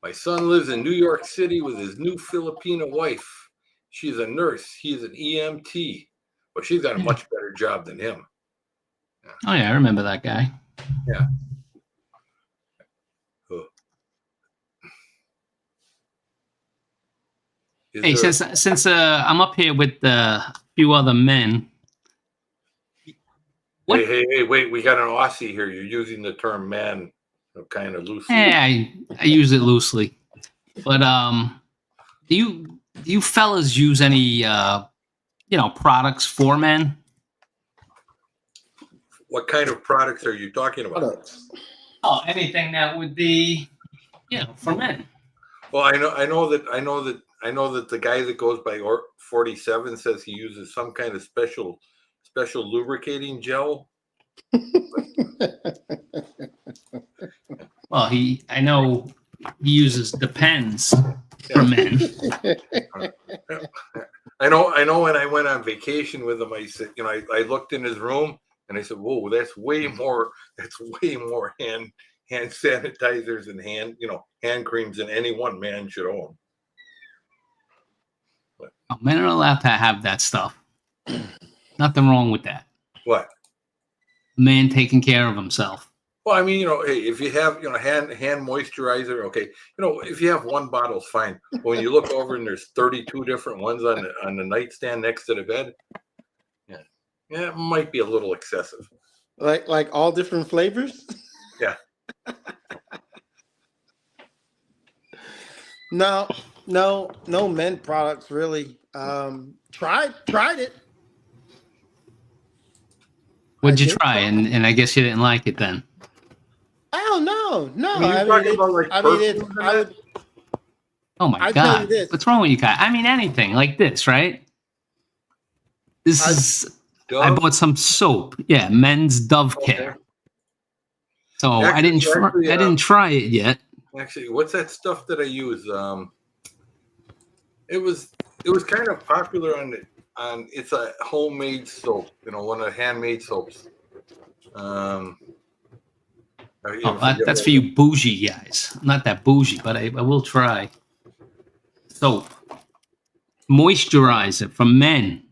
My son lives in New York City with his new Filipino wife. She's a nurse. He's an EMT. Well, she's got a much better job than him. Yeah. Oh, yeah, I remember that guy. Yeah. Hey, since I'm up here with a few other men. Hey, wait, we got an Aussie here. You're using the term man kind of loosely. Yeah, I use it loosely. But do you fellas use any products for men? What kind of products are you talking about? Oh, anything that would be, for men. Well, I know that the guy that goes by 47 says he uses some kind of special lubricating gel. Well, I know he uses Depends for men. I know when I went on vacation with him, I said, I looked in his room and I said, whoa, that's way more hand sanitizers and hand creams than any one man should own. But, men are allowed to have that stuff. Nothing wrong with that. What? Man taking care of himself. Well, I mean, hey, if you have, hand moisturizer, okay, if you have one bottle, it's fine. But when you look over and there's 32 different ones on the nightstand next to the bed, yeah, it might be a little excessive. Like all different flavors? Yeah. No men products really. Tried it. What'd you try? And I guess you didn't like it then. Oh no. Oh my God! What's wrong with you guys? I mean, anything like this, right? I bought some soap. Yeah, men's Dove Care. So I didn't try it yet. Actually, what's that stuff that I use? It was kind of popular on it's a homemade soap, one of the handmade soaps. That's for you bougie guys. I'm not that bougie, but I will try. Soap. Moisturizer for men.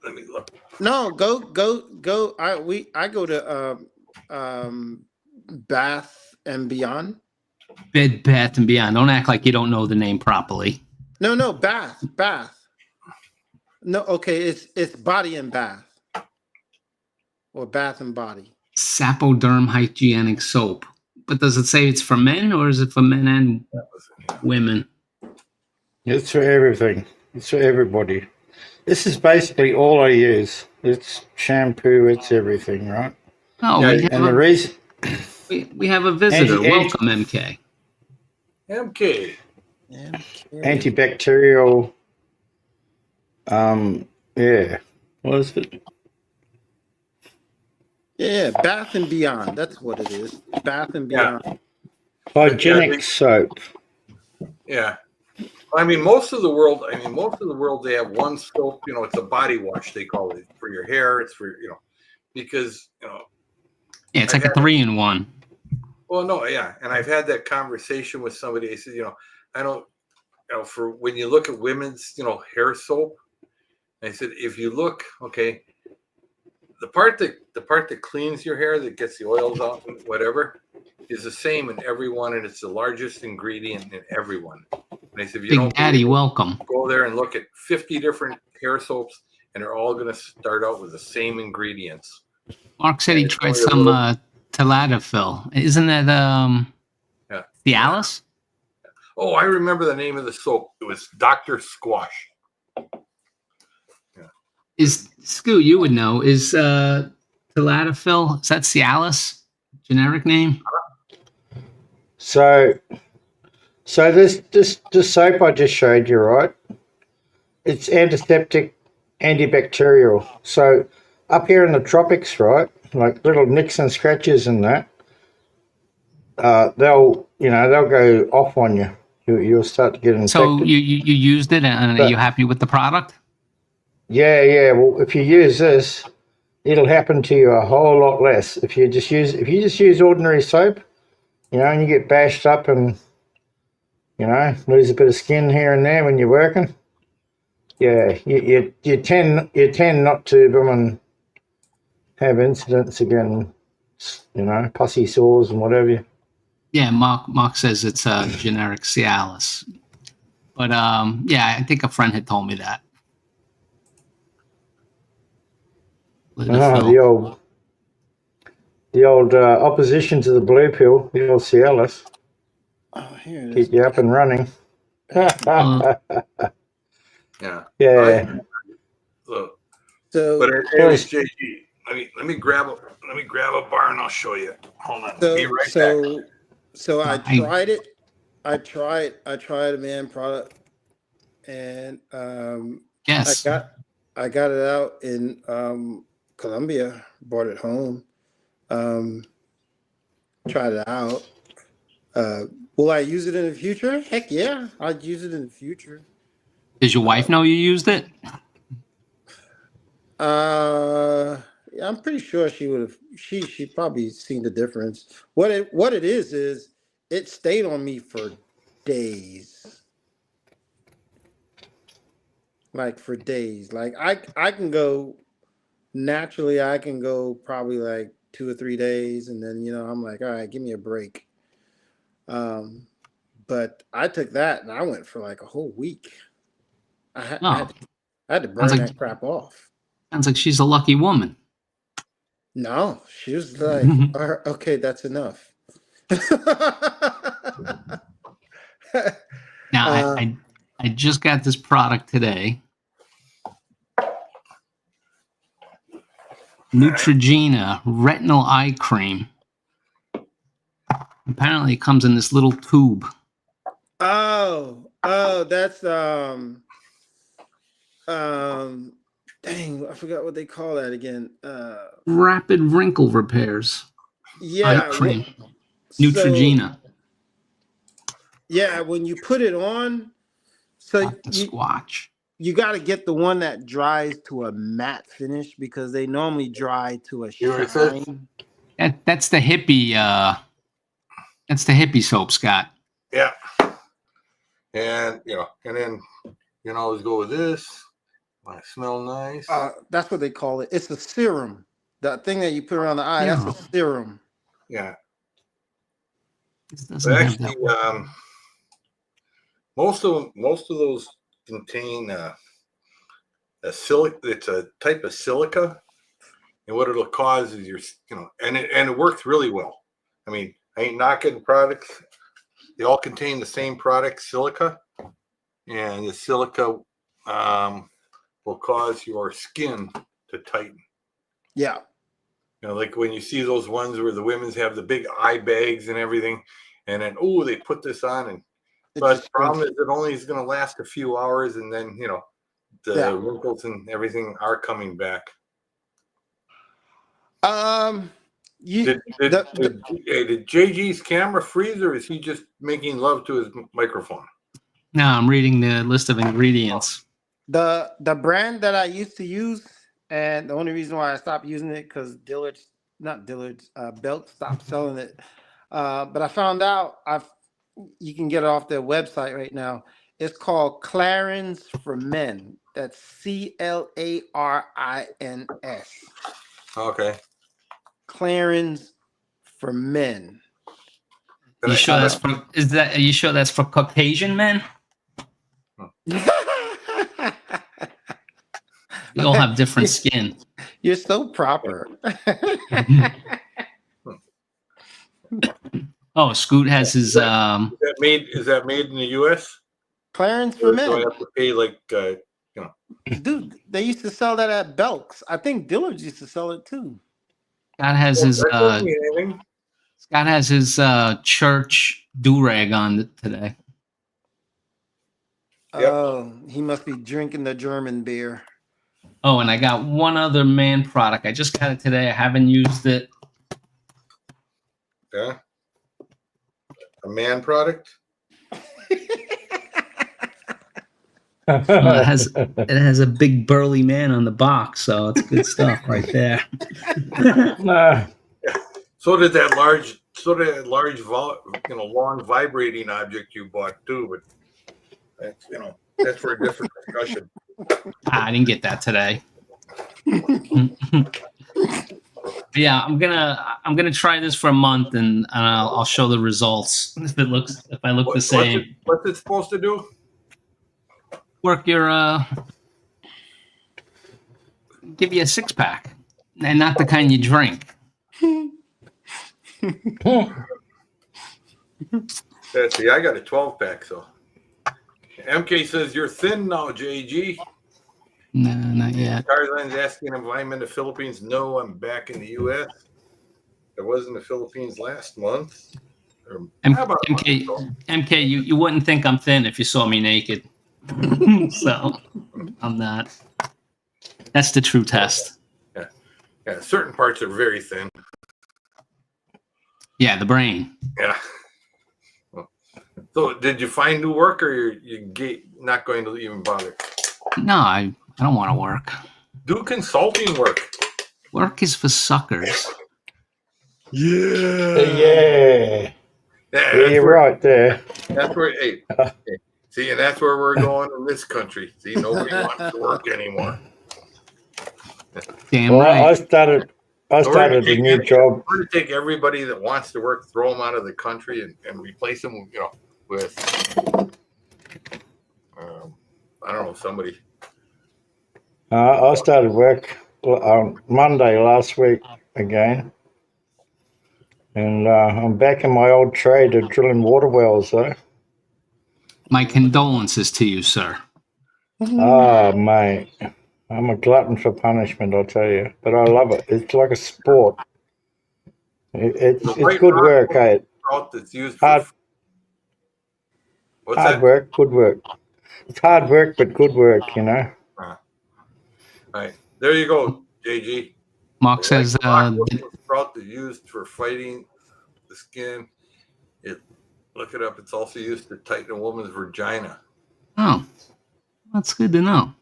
Let me look. No, go. I go to Bath and Beyond. Bed Bath and Beyond. Don't act like you don't know the name properly. No, Bath. No, okay, it's Body and Bath. Or Bath and Body. Sapoderm hygienic soap. But does it say it's for men or is it for men and women? It's for everything. It's for everybody. This is basically all I use. It's shampoo, it's everything, right? Oh, we have a visitor. Welcome, MK. MK. Antibacterial. Yeah. What is it? Yeah, Bath and Beyond. That's what it is. Bath and Beyond. Hygienic soap. Yeah. I mean, most of the world, they have one soap, it's a body wash, they call it, for your hair. It's for, because, yeah, it's like a 3-in-1. Well, no, yeah. And I've had that conversation with somebody. I said, I don't, for when you look at women's, hair soap, I said, if you look, okay, the part that cleans your hair, that gets the oils out, whatever, is the same in every one, and it's the largest ingredient in every one. And I said, if you Big Daddy, welcome. Go there and look at 50 different hair soaps, and they're all going to start out with the same ingredients. Mark said he tried some Tadalafil. Isn't that Cialis? Oh, I remember the name of the soap. It was Dr. Squash. Is Scoot, you would know, is Tadalafil, is that Cialis? Generic name? So this soap I just showed you, right? It's antiseptic, antibacterial. So up here in the tropics, right, like little nicks and scratches and that, they'll go off on you. You'll start to get infected. So you used it, and are you happy with the product? Yeah. Well, if you use this, it'll happen to you a whole lot less. If you just use ordinary soap, and you get bashed up and You know, lose a bit of skin here and there when you're working. Yeah, you tend not to have incidents again. You know, pussy sores and whatever. Yeah, Mark says it's a generic Cialis. But yeah, I think a friend had told me that. The old opposition to the blue pill, the old Cialis, Oh, here it is. keep you up and running. Yeah. Yeah. Look, So, but anyways, JG, let me grab a bar and I'll show you. Hold on. Be right back. so I tried it. I tried a man product, and yes. I got it out in Colombia. Brought it home. Tried it out. Will I use it in the future? Heck yeah, I'd use it in the future. Does your wife know you used it? Yeah, I'm pretty sure she would have. She probably seen the difference. What it is it stayed on me for days. Like for days. Like I can go naturally. I can go probably like 2 or 3 days, and then I'm like, all right, give me a break. But I took that and I went for like a whole week. I had to burn that crap off. Sounds like she's a lucky woman. No, she was like, okay, that's enough. Now, I just got this product today. Neutrogena Retinal Eye Cream. Apparently, it comes in this little tube. Oh, that's dang, I forgot what they call that again. Rapid wrinkle repairs. Yeah, eye cream. Neutrogena. Yeah, when you put it on, so Squatch. You got to get the one that dries to a matte finish because they normally dry to a shine. That's the hippie. That's the hippie soap, Scott. Yeah. And and then you can always go with this. Might smell nice. That's what they call it. It's a serum. The thing that you put around the eye, that's a serum. Yeah. But actually, most of those contain a silica. It's a type of silica, and what it'll cause is and it works really well. I mean, I ain't knocking products. They all contain the same product, silica, and the silica will cause your skin to tighten. Yeah. Like when you see those ones where the women's have the big eye bags and everything, and then they put this on, and but the problem is it only is going to last a few hours, and then the wrinkles and everything are coming back. Did JG's camera freeze, or is he just making love to his microphone? No, I'm reading the list of ingredients. The brand that I used to use, and the only reason why I stopped using it because Belk stopped selling it. But I found out you can get it off their website right now. It's called Clarins for Men. That's Clarins. Okay. Clarins for Men. You sure that's for? Are you sure that's for Caucasian men? We all have different skin. You're so proper. Oh, Scoot has his. Is that made in the U.S.? Clarins for Men. Do I have to pay Dude, they used to sell that at Belk's. I think Dillard's used to sell it too. Scott has his. Scott has his church do-rag on today. Oh, he must be drinking the German beer. Oh, and I got one other man product. I just got it today. I haven't used it. Yeah. A man product? It has a big burly man on the box, so it's good stuff right there. So did that large sort of large, long vibrating object you bought too, but that's that's for a different discussion. I didn't get that today. Yeah, I'm gonna try this for a month, and I'll show the results. If I look the same. What's it supposed to do? Work your give you a 6-pack, and not the kind you drink. See, I got a 12-pack, so. MK says you're thin now, JG. No, not yet. Tarzan's asking if I'm in the Philippines. No, I'm back in the U.S. I was in the Philippines last month. MK, you wouldn't think I'm thin if you saw me naked. So I'm not. That's the true test. Yeah, certain parts are very thin. Yeah, the brain. Yeah. So, did you find new work, or you not going to even bother? No, I don't want to work. Do consulting work. Work is for suckers. Yeah, you're right there. That's where. Hey, see, and that's where we're going in this country. See, nobody wants to work anymore. Damn Well, right. I started a new job. We're going to take everybody that wants to work, throw them out of the country, and replace them, with I don't know, somebody. I started work on Monday last week again, and I'm back in my old trade of drilling water wells, though. My condolences to you, sir. Oh, mate, I'm a glutton for punishment, I'll tell you, but I love it. It's like a sport. It's good work, eh? That's used Hard work, good work. It's hard work, but good work, All right, there you go, JG. Mark says sprout is used for fighting the skin. Look it up. It's also used to tighten a woman's vagina. oh, that's good to know.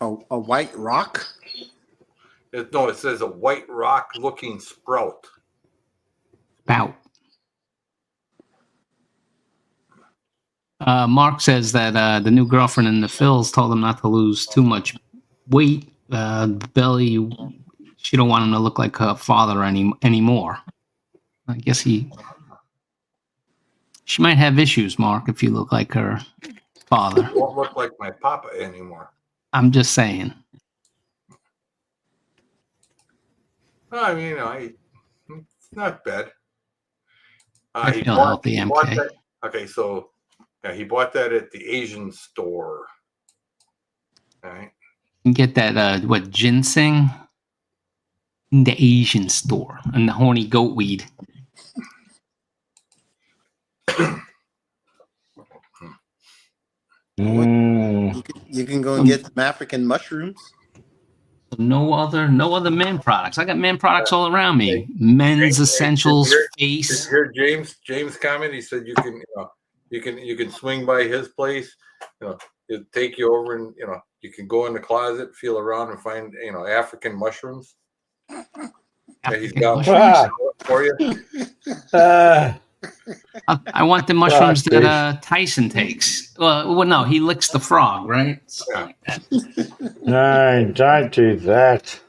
A white rock? It says a white rock looking sprout. Bout. Mark says that the new girlfriend in the Phils told him not to lose too much weight. Belly, she don't want him to look like her father anymore. I guess she might have issues, Mark, if you look like her father. Won't look like my papa anymore. I'm just saying. I mean, it's not bad. I feel healthy, MK. Okay, so he bought that at the Asian store. All right. You can get that, ginseng? In the Asian store. And the horny goat weed. You can go and get some African mushrooms. No other men products. I got men products all around me. Men's essentials, face. Here, James comment. He said you can swing by his place. It'll take you over, and you can go in the closet, feel around, and find African mushrooms. He's got mushrooms? for you. I want the mushrooms that Tyson takes. Well, no, he licks the frog, right? Yeah. No, don't do that.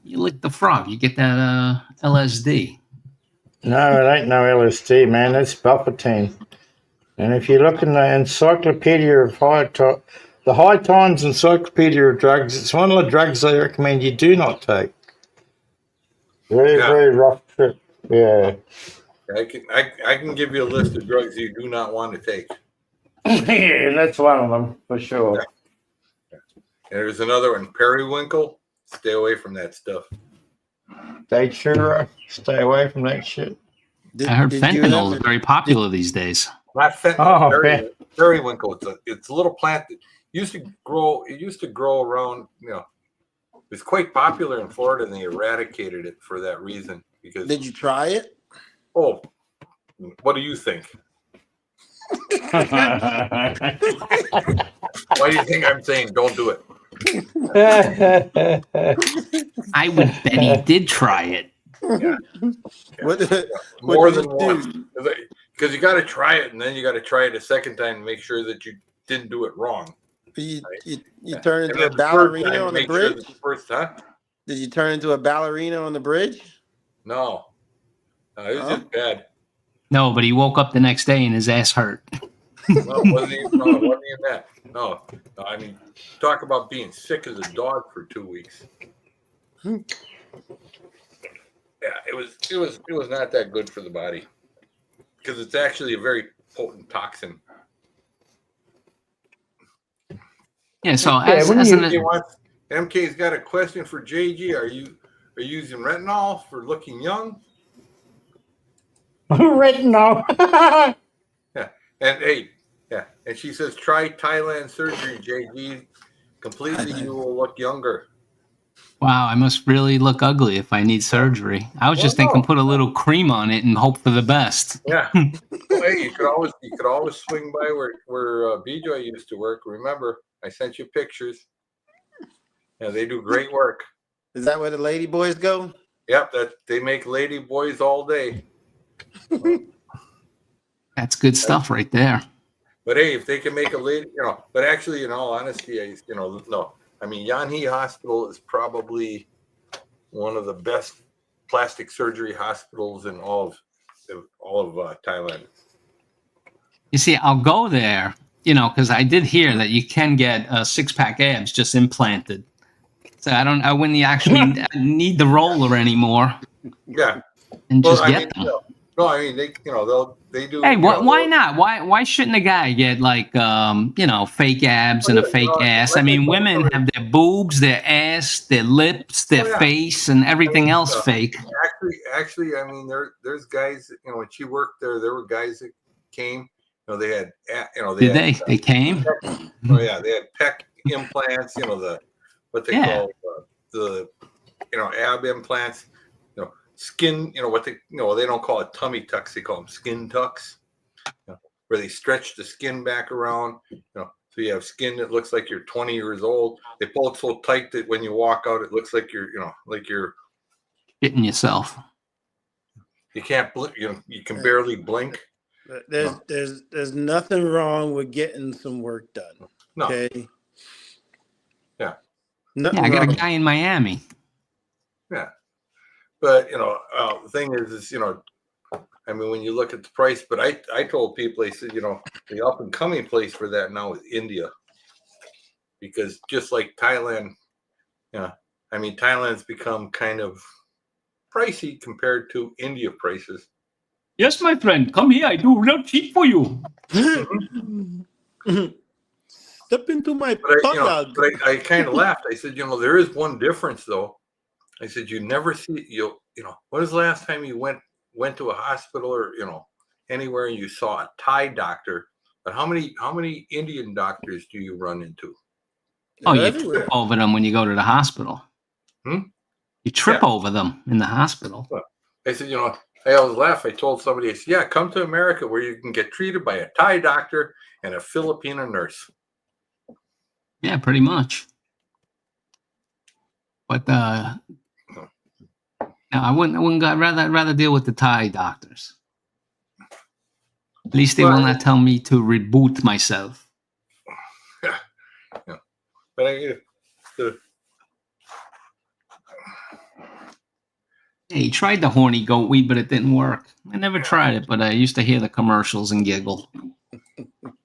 You lick the frog, you get that LSD. No, it ain't no LSD, man. That's buffertine. And if you look in the Encyclopedia of the High Times Encyclopedia of Drugs, it's one of the drugs they recommend you do not take. Very rough trip. Yeah. I can give you a list of drugs you do not want to take. Yeah, that's one of them for sure. Yeah. And there's another one, periwinkle. Stay away from that stuff. Datura, stay away from that shit. I heard fentanyl is very popular these days. Not fentanyl. Periwinkle. It's a little plant that used to grow. It used to grow around. It's quite popular in Florida, and they eradicated it for that reason. Because did you try it? Oh, what do you think? Why do you think I'm saying don't do it? I would bet he did try it. Yeah. What More did than you once. do? Because you got to try it, and then you got to try it a second time to make sure that you didn't do it wrong. You Yeah. turn And into a then the third ballerina time, on the make sure bridge? that the first, huh? Did you turn into a ballerina on the bridge? No. It was just bad. No, but he woke up the next day and his ass hurt. No, it wasn't even that. No, I mean, talk about being sick as a dog for 2 weeks. Yeah, it was not that good for the body because it's actually a very potent toxin. Yeah, so Yeah, when you- MK's got a question for JG. Are you using retinol for looking young? Retinol. Yeah, and hey, yeah, and she says try Thailand surgery, JG. Completely, you will look younger. wow, I must really look ugly if I need surgery. I was just thinking put a little cream on it and hope for the best. Yeah. Well, hey, you could always swing by where BJ used to work. Remember, I sent you pictures. Yeah, they do great work. Is that where the lady boys go? Yep, that they make lady boys all day. That's good stuff right there. But hey, if they can make a lady, but actually, in all honesty, no. I mean, Yanhee Hospital is probably one of the best plastic surgery hospitals in all of Thailand. You see, I'll go there, because I did hear that you can get 6-pack abs just implanted. So I wouldn't actually need the roller anymore. Yeah. And Well, just get them. No, I mean they do. Hey, why not? Why shouldn't a guy get like fake abs and a fake ass? I mean, women have their boobs, their ass, their lips, their face, and everything else fake. Actually, I mean, there's guys. When she worked there were guys that came. They had. They came? Oh yeah, they had pec implants. What they call the ab implants. Skin, what they don't call it tummy tucks, they call them skin tucks, where they stretch the skin back around, so you have skin that looks like you're 20 years old. They pull it so tight that when you walk out, it looks like you're hitting yourself. You can't blink, you can barely blink. There's nothing wrong with getting some work done. No. Okay. Yeah. I got a guy in Miami. Yeah. But, the thing is, I mean, when you look at the price, but I told people, I said, the up and coming place for that now is India. Because just like Thailand, I mean, Thailand's become kind of pricey compared to India prices. Yes, my friend, come here. I do real cheap for you. Step into my but I kind of laughed. I said, there is one difference though. I said, you never see when was the last time you went to a hospital or anywhere and you saw a Thai doctor? But how many Indian doctors do you run into? Oh, you trip over them when you go to the hospital. You trip over them in the hospital. I said, I always laugh. I told somebody, I said, yeah, come to America where you can get treated by a Thai doctor and a Filipino nurse. Yeah, pretty much. But no, I wouldn't. I'd rather deal with the Thai doctors. At least they will not tell me to reboot myself. Yeah. But He tried the horny goat weed, but it didn't work. I never tried it, but I used to hear the commercials and giggle.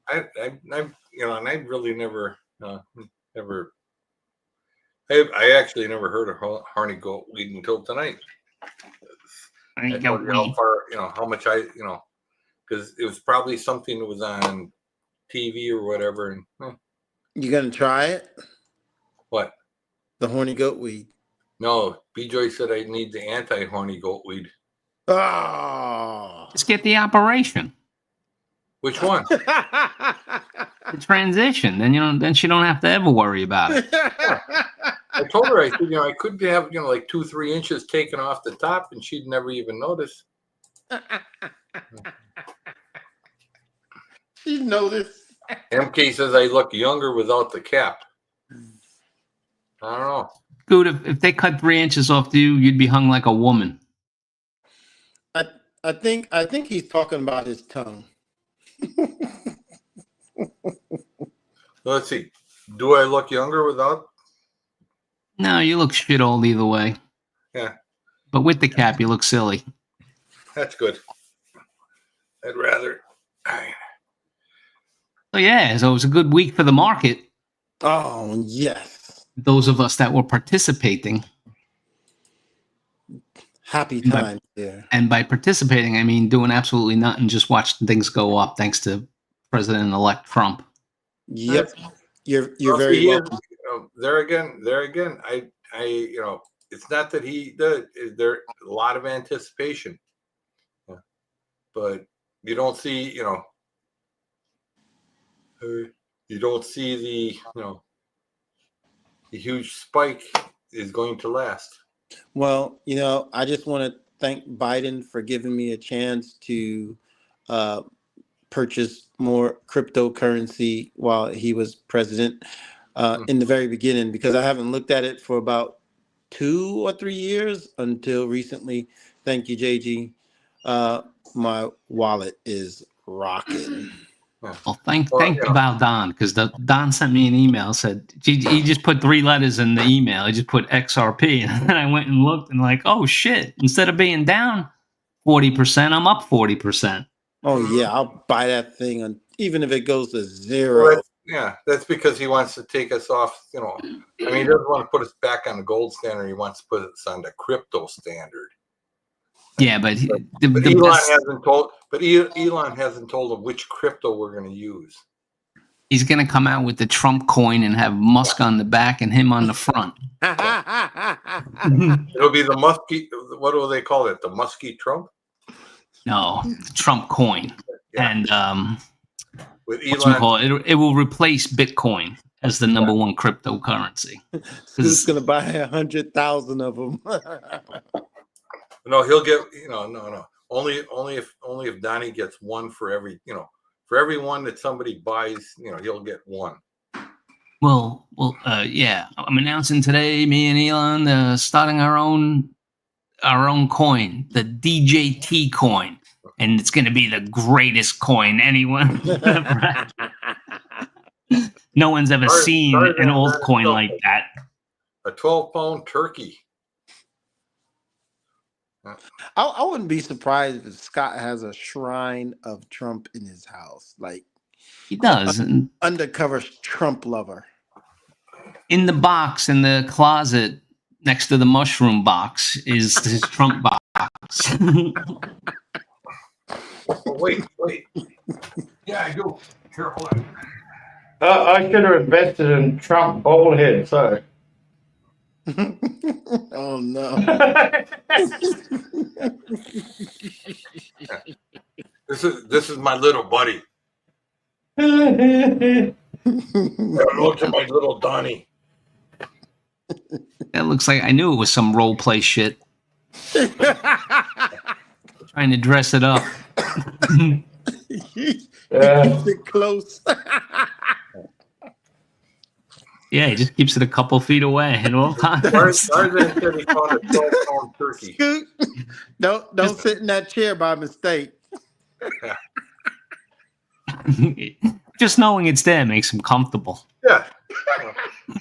I and I really never. I actually never heard of horny goat weed until tonight. I don't know how far, how much because it was probably something that was on TV or whatever. And you gonna try it? What? The horny goat weed. No, B-Joy said I need the anti-horny goat weed. Oh. Let's get the operation. Which one? The transition. Then she don't have to ever worry about it. I told her, I said, I could have, like 2-3 inches taken off the top, and she'd never even notice. She'd notice. MK says I look younger without the cap. I don't know. Dude, if they cut 3 inches off you, you'd be hung like a woman. I think he's talking about his tongue. Let's see. Do I look younger without? No, you look shit old either way. Yeah, But with the cap, you look silly. that's good. I'd rather. So yeah, so it was a good week for the market. Oh yes, Those of us that were participating. happy And by- time there. And by participating, I mean doing absolutely nothing, just watching things go up thanks to President-elect Trump. Yep, you're Well, very he is, welcome. there again. It's not that he does. There a lot of anticipation, but you don't see, you don't see the huge spike is going to last. Well, I just want to thank Biden for giving me a chance to purchase more cryptocurrency while he was president in the very beginning, because I haven't looked at it for about 2 or 3 years until recently. Thank you, JG. My wallet is rocking. Well, thank Val Don, because Don sent me an email, said he just put 3 letters in the email. He just put XRP, and then I went and looked and like, oh shit! Instead of being down 40%, I'm up 40%. Oh yeah, I'll buy that thing, even if it goes to 0. Well, that's because he wants to take us off. He doesn't want to put us back on the gold standard. He wants to put us on the crypto standard. Yeah, but Elon hasn't told him which crypto we're going to use. He's going to come out with the Trump coin and have Musk on the back and him on the front. It'll be the Muskie. What do they call it? The Muskie Trump? No, the Trump coin. Yeah. And with Elon, it will replace Bitcoin as the number one cryptocurrency. Who's going to buy 100,000 of them? No, he'll get, no. Only if Donnie gets one for every, for every one that somebody buys, he'll get one. Well, yeah. I'm announcing today, me and Elon, starting our own coin, the DJT coin, and it's going to be the greatest coin anyone. No one's ever seen an old coin like that. A 12-pound turkey. I wouldn't be surprised if Scott has a shrine of Trump in his house. Like, he does. Undercover Trump lover. In the box in the closet next to the mushroom box is his Trump box. Wait. Yeah, I do. Here, hold on. I should have invested in Trump bobblehead, so. Oh no. This is my little buddy. Look at my little Donnie. That looks like I knew it was some role play shit. Trying to dress it up. Keeps it close. Yeah, he just keeps it a couple feet away at all times. Tarzan said he found a 12-pound turkey. Scoot. Don't sit in that chair by mistake. Just knowing it's there makes him comfortable. Yeah.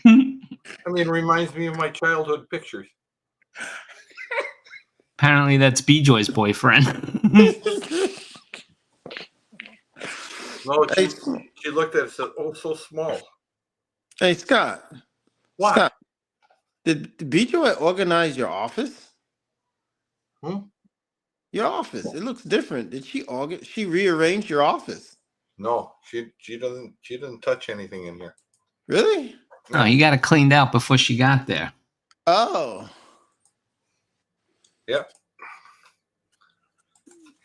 It reminds me of my childhood pictures. Apparently that's B-Joy's boyfriend. No, she looked at it and said, "Oh, so small." Hey, Scott. What? Scott, did B-Joy organize your office? Your office. It looks different. Did she rearrange your office? No, she didn't touch anything in here. Really? No, you got it cleaned out before she got there. Oh. Yep.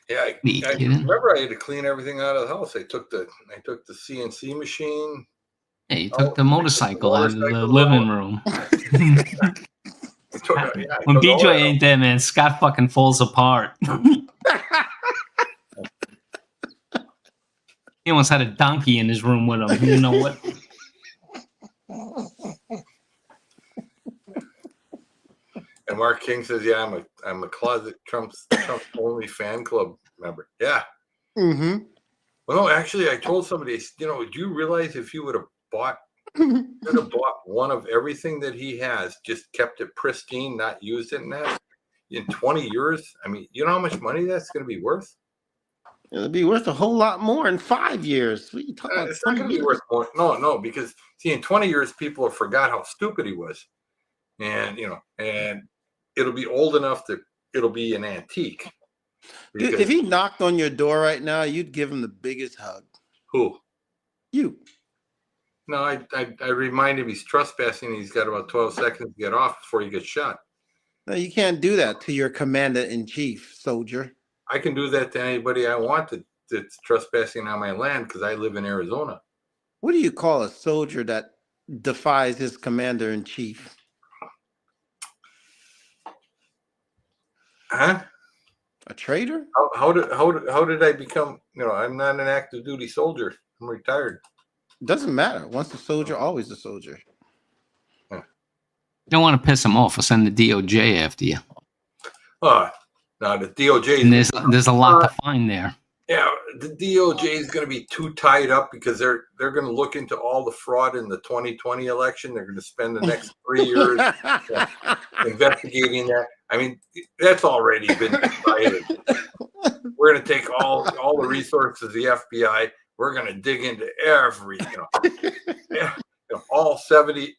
Yeah, I remember I had to clean everything out of the house. I took the CNC machine. Yeah, you took the motorcycle out of the living room. When B-Joy ain't there, man, Scott fucking falls apart. He almost had a donkey in his room with him. He didn't know what. And Mark King says, "Yeah, I'm a closet Trump only fan club member." Yeah. Mm-hmm. Well, no, actually, I told somebody, do you realize if you would have bought one of everything that he has, just kept it pristine, not used it, and that in 20 years, I mean, you know how much money that's going to be worth? It'll be worth a whole lot more in 5 years. What are you talking about? It's not going to be worth more. No, because see, in 20 years, people have forgot how stupid he was, and and it'll be old enough that it'll be an antique. Dude, if he knocked on your door right now, you'd give him the biggest hug. Who? You. No, I remind him he's trespassing. He's got about 12 seconds to get off before he gets shot. No, you can't do that to your commander-in-chief, soldier. I can do that to anybody I want that's trespassing on my land because I live in Arizona. What do you call a soldier that defies his commander-in-chief? Huh? A traitor? How did I become? I'm not an active duty soldier. I'm retired. Doesn't matter. Once a soldier, always a soldier. You don't want to piss him off or send the DOJ after you. No, the DOJ. And there's a lot to find there. Yeah, the DOJ is going to be too tied up because they're going to look into all the fraud in the 2020 election. They're going to spend the next 3 years investigating that. I mean, that's already been decided. We're going to take all the resources of the FBI. We're going to dig into every, all 70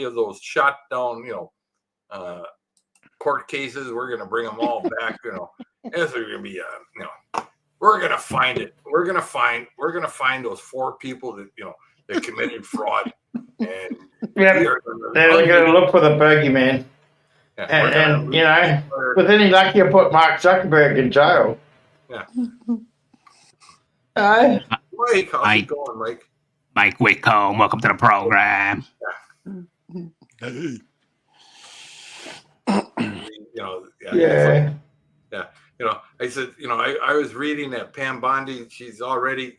of those shot down, court cases. We're going to bring them all back. This is going to be we're going to find it. We're going to find those 4 people that committed fraud. And they're going to look for the bogeyman. Yeah, with any luck, you'll put Mark Zuckerberg in jail. Yeah. Mike, how's it going, Mike? Mike Whitcomb, welcome to the program. I said, I was reading that Pam Bondi. She's already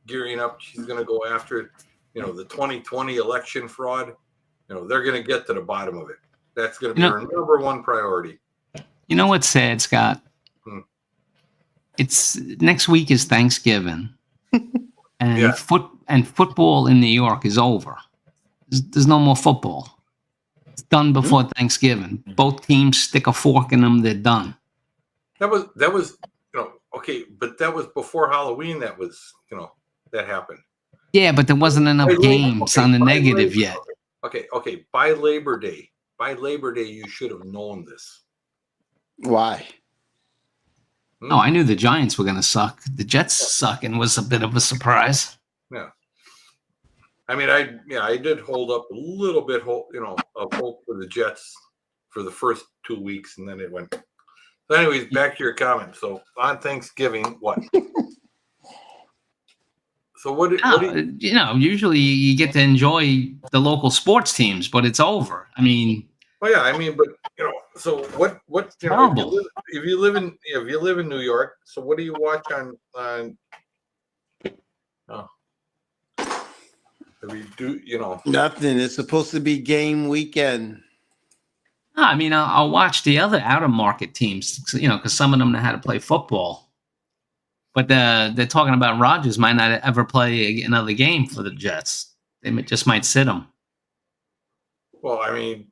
gearing up. She's going to go after, the 2020 election fraud. They're going to get to the bottom of it. That's going to be her number one priority. You know what's sad, Scott? It's next week is Thanksgiving, and football in New York is over. There's no more football. It's done before Thanksgiving. Both teams stick a fork in them. They're done. That was okay, but that was before Halloween. That was that happened. Yeah, but there wasn't enough games on the negative yet. Okay. By Labor Day, you should have known this. Why? No, I knew the Giants were going to suck. The Jets sucking was a bit of a surprise. Yeah. I mean, I did hold up a little bit, of hope for the Jets for the first 2 weeks, and then it went. So, anyways, back to your comment. So on Thanksgiving, what? So what? Usually you get to enjoy the local sports teams, but it's over. I mean. Oh yeah, but so what? If you live in New York, so what do you watch on? Nothing. It's supposed to be game weekend. No, I mean, I'll watch the other out of market teams, because some of them know how to play football. But they're talking about Rodgers might not ever play another game for the Jets. They just might sit him. Well, I mean.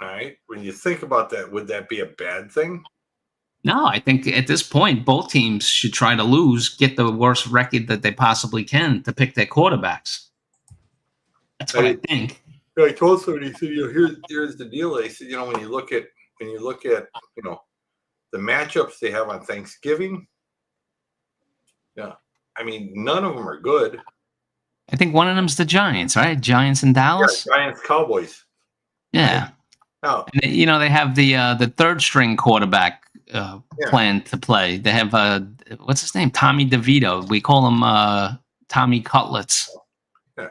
All right. When you think about that, would that be a bad thing? No, I think at this point, both teams should try to lose, get the worst record that they possibly can to pick their quarterbacks. That's what I think. I told somebody, here's the deal. They said, when you look at the matchups they have on Thanksgiving, I mean, none of them are good. I think one of them's the Giants, right? Giants and Dallas. Yeah, Giants, Cowboys. Yeah. Oh. And they have the third string quarterback plan to play. They have what's his name? Tommy DeVito. We call him Tommy Cutlets. Yeah.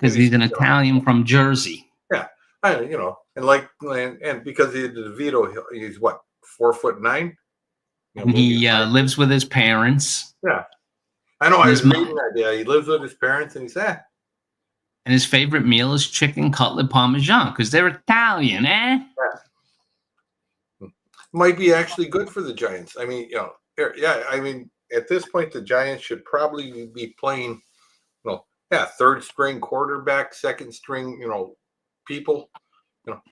Because he's an Italian from Jersey. Yeah. And because he's DeVito, he's what, 4'9"? And he lives with his parents. Yeah. I know. I was reading that. Yeah, he lives with his parents, and he's And his favorite meal is chicken cutlet parmesan because they're Italian, eh? Might be actually good for the Giants. I mean, yeah. I mean, at this point, the Giants should probably be playing, third string quarterback, second string, people.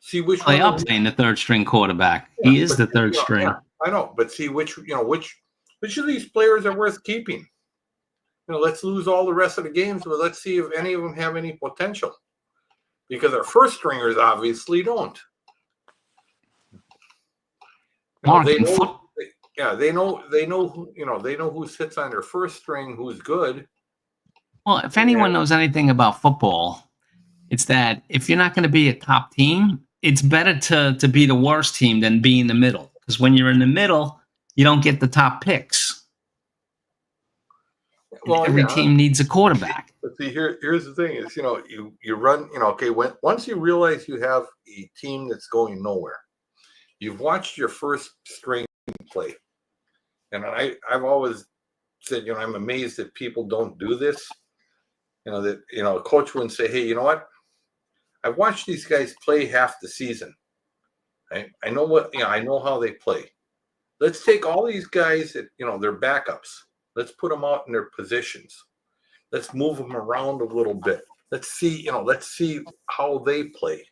See which They one. are playing the third string quarterback. Yeah, He is but, the third string. Yeah, I know, but see which of these players are worth keeping. Let's lose all the rest of the games, but let's see if any of them have any potential. Because our first stringers obviously don't. Mark, They in know, they know who sits on their first string, who's good. Well, if anyone knows anything about football, it's that if you're not going to be a top team, it's better to be the worst team than be in the middle. Because when you're in the middle, you don't get the top picks. Well, every team needs a quarterback. But see, here's the thing: is you run, once you realize you have a team that's going nowhere, you've watched your first string play, and I've always said, I'm amazed that people don't do this. That a coach wouldn't say, hey, you know what? I've watched these guys play half the season. I know I know how they play. Let's take all these guys that they're backups. Let's put them out in their positions. Let's move them around a little bit. Let's see how they play.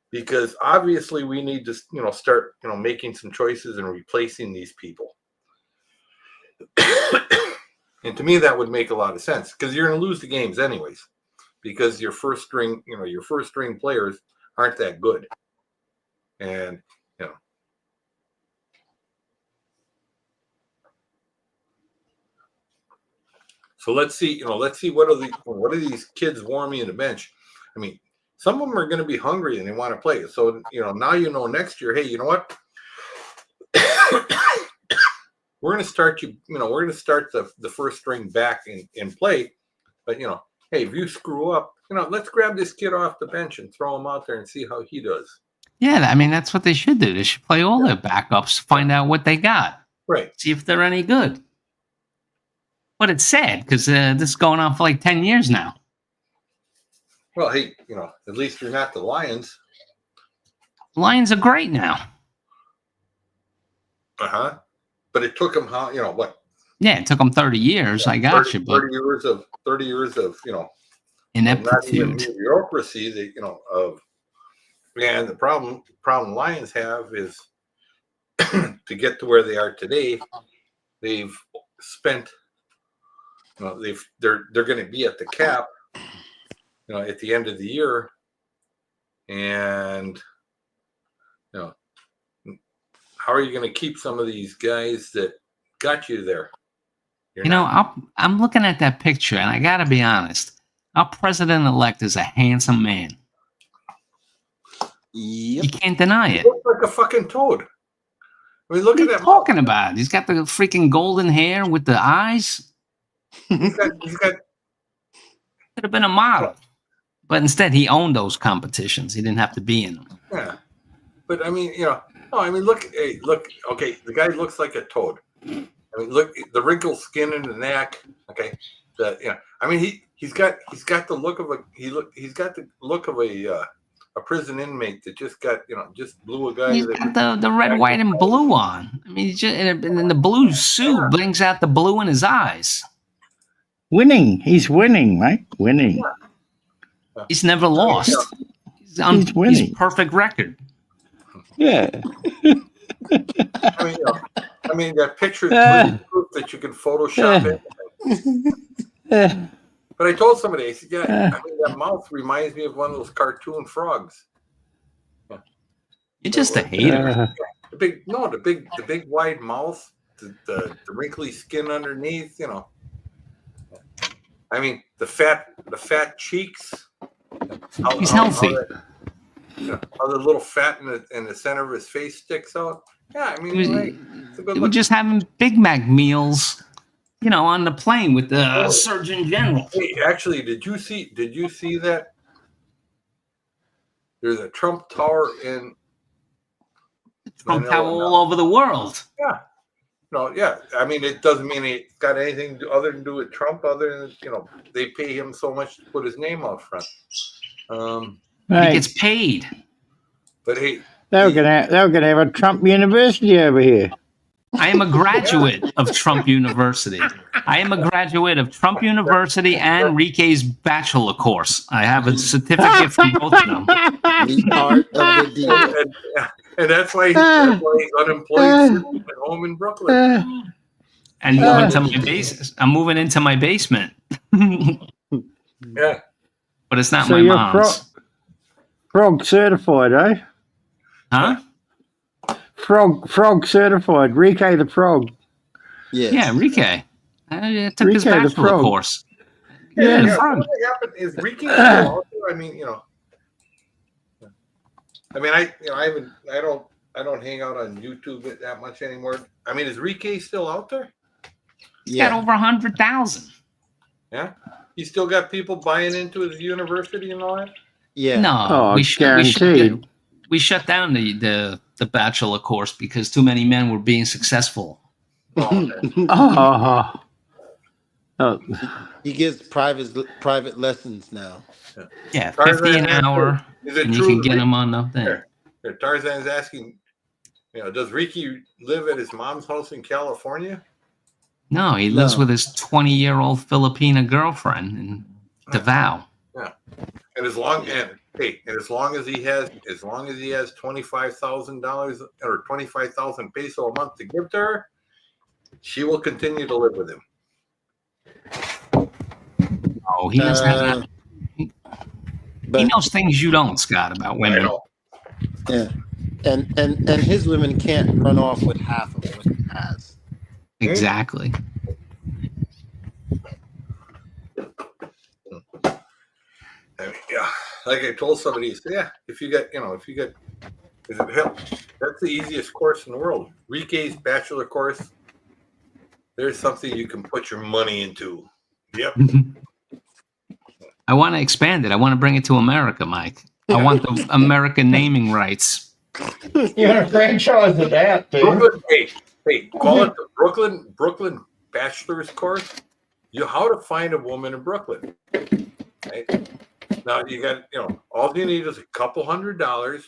Because obviously we need to start making some choices and replacing these people. And to me that would make a lot of sense because you're going to lose the games anyways because your first string players aren't that good. And so let's see what are these kids warming in the bench. I mean, some of them are going to be hungry and they want to play. So now next year, hey, you know what? We're going to start the first string back in play. But hey, if you screw up, let's grab this kid off the bench and throw him out there and see how he does. Yeah, I mean that's what they should do. They should play all their backups, find out what they got, right? See if they're any good. But it's sad because this is going on for like 10 years now. Well, hey, at least you're not the Lions. Lions are great now. But it took them what? Yeah, it took them 30 years. I got 30, you, but 30 years of ineptitude. Not even bureaucracy. And the problem Lions have is to get to where they are today. They've spent. They're going to be at the cap. At the end of the year, and how are you going to keep some of these guys that got you there? I'm looking at that picture, and I got to be honest. Our president-elect is a handsome man. Yep. You can't deny it. He looks like a fucking toad. I mean, look at that. What are you talking about? He's got the freaking golden hair with the eyes. He's got. Could have been a model. But instead, he owned those competitions. He didn't have to be in them. Yeah, but I mean, look. Hey, look. Okay, the guy looks like a toad. I mean, look, the wrinkled skin in the neck. Okay, I mean, he's got the look of a prison inmate that just blew a guy. He's got the red, white, and blue on. I mean, and then the blue suit brings out the blue in his eyes. Winning. He's winning, mate. Winning. He's never lost. He's winning. He's perfect record. Yeah. I mean that picture proof that you can Photoshop it. But I told somebody, I said, that mouth reminds me of one of those cartoon frogs. Yeah. You're just a hater. The big wide mouth, the wrinkly skin underneath, I mean, the fat cheeks. He's healthy. How the little fat in the center of his face sticks out. Yeah, I mean, they were just having Big Mac meals, on the plane with the Surgeon General. Hey, actually, did you see that? There's a Trump Tower in Trump Tower all over the world. Yeah, yeah. I mean, it doesn't mean it's got anything other to do with Trump. Other than they pay him so much to put his name out front. He Hey, gets paid. But hey, they were gonna have a Trump University over here. I am a graduate of Trump University. I am a graduate of Trump University and Enrique's bachelor course. I have a certificate from both of them. The art of the deal. and that's why he's unemployed sitting at home in Brooklyn. And moving to my base. I'm moving into my basement. Yeah. But it's not So my you're mom's. frog certified, eh? Huh? Frog certified. Rike the frog. Yes. Yeah, Enrique. I took his Enrique the bachelor frog. course. Yeah. the frog. What happened is Ricky still out there? I mean, I mean, I don't hang out on YouTube that much anymore. I mean, is Ricky still out there? He's got over 100,000. Yeah. You still got people buying into his university and all that? Yeah. No, Oh, guaranteed. We shut down the bachelor course because too many men were being successful. Oh. He gives private lessons now. Yeah, 50 an hour, Is it and you true can that get them on the thing. Here, Tarzan's asking, does Ricky live at his mom's house in California? No, he lives No. with his 20-year-old Filipina girlfriend in Davao. Yeah. And as long as he has $25,000 or 25,000 peso a month to give to her, she will continue to live with him. Oh, he doesn't have he knows things you don't, Scott, about I women. know. Yeah. And his women can't run off with half of what he has. Exactly. I mean, yeah, like I told somebody, if you got, that's the easiest course in the world. Rike's bachelor course. There's something you can put your money into. Yep. I want to expand it. I want to bring it to America, Mike. I want the American naming rights. You're gonna franchise it out, dude. Brooklyn, hey, call it the Brooklyn bachelor's course. How to find a woman in Brooklyn. Right? Now you got, all you need is a couple $100.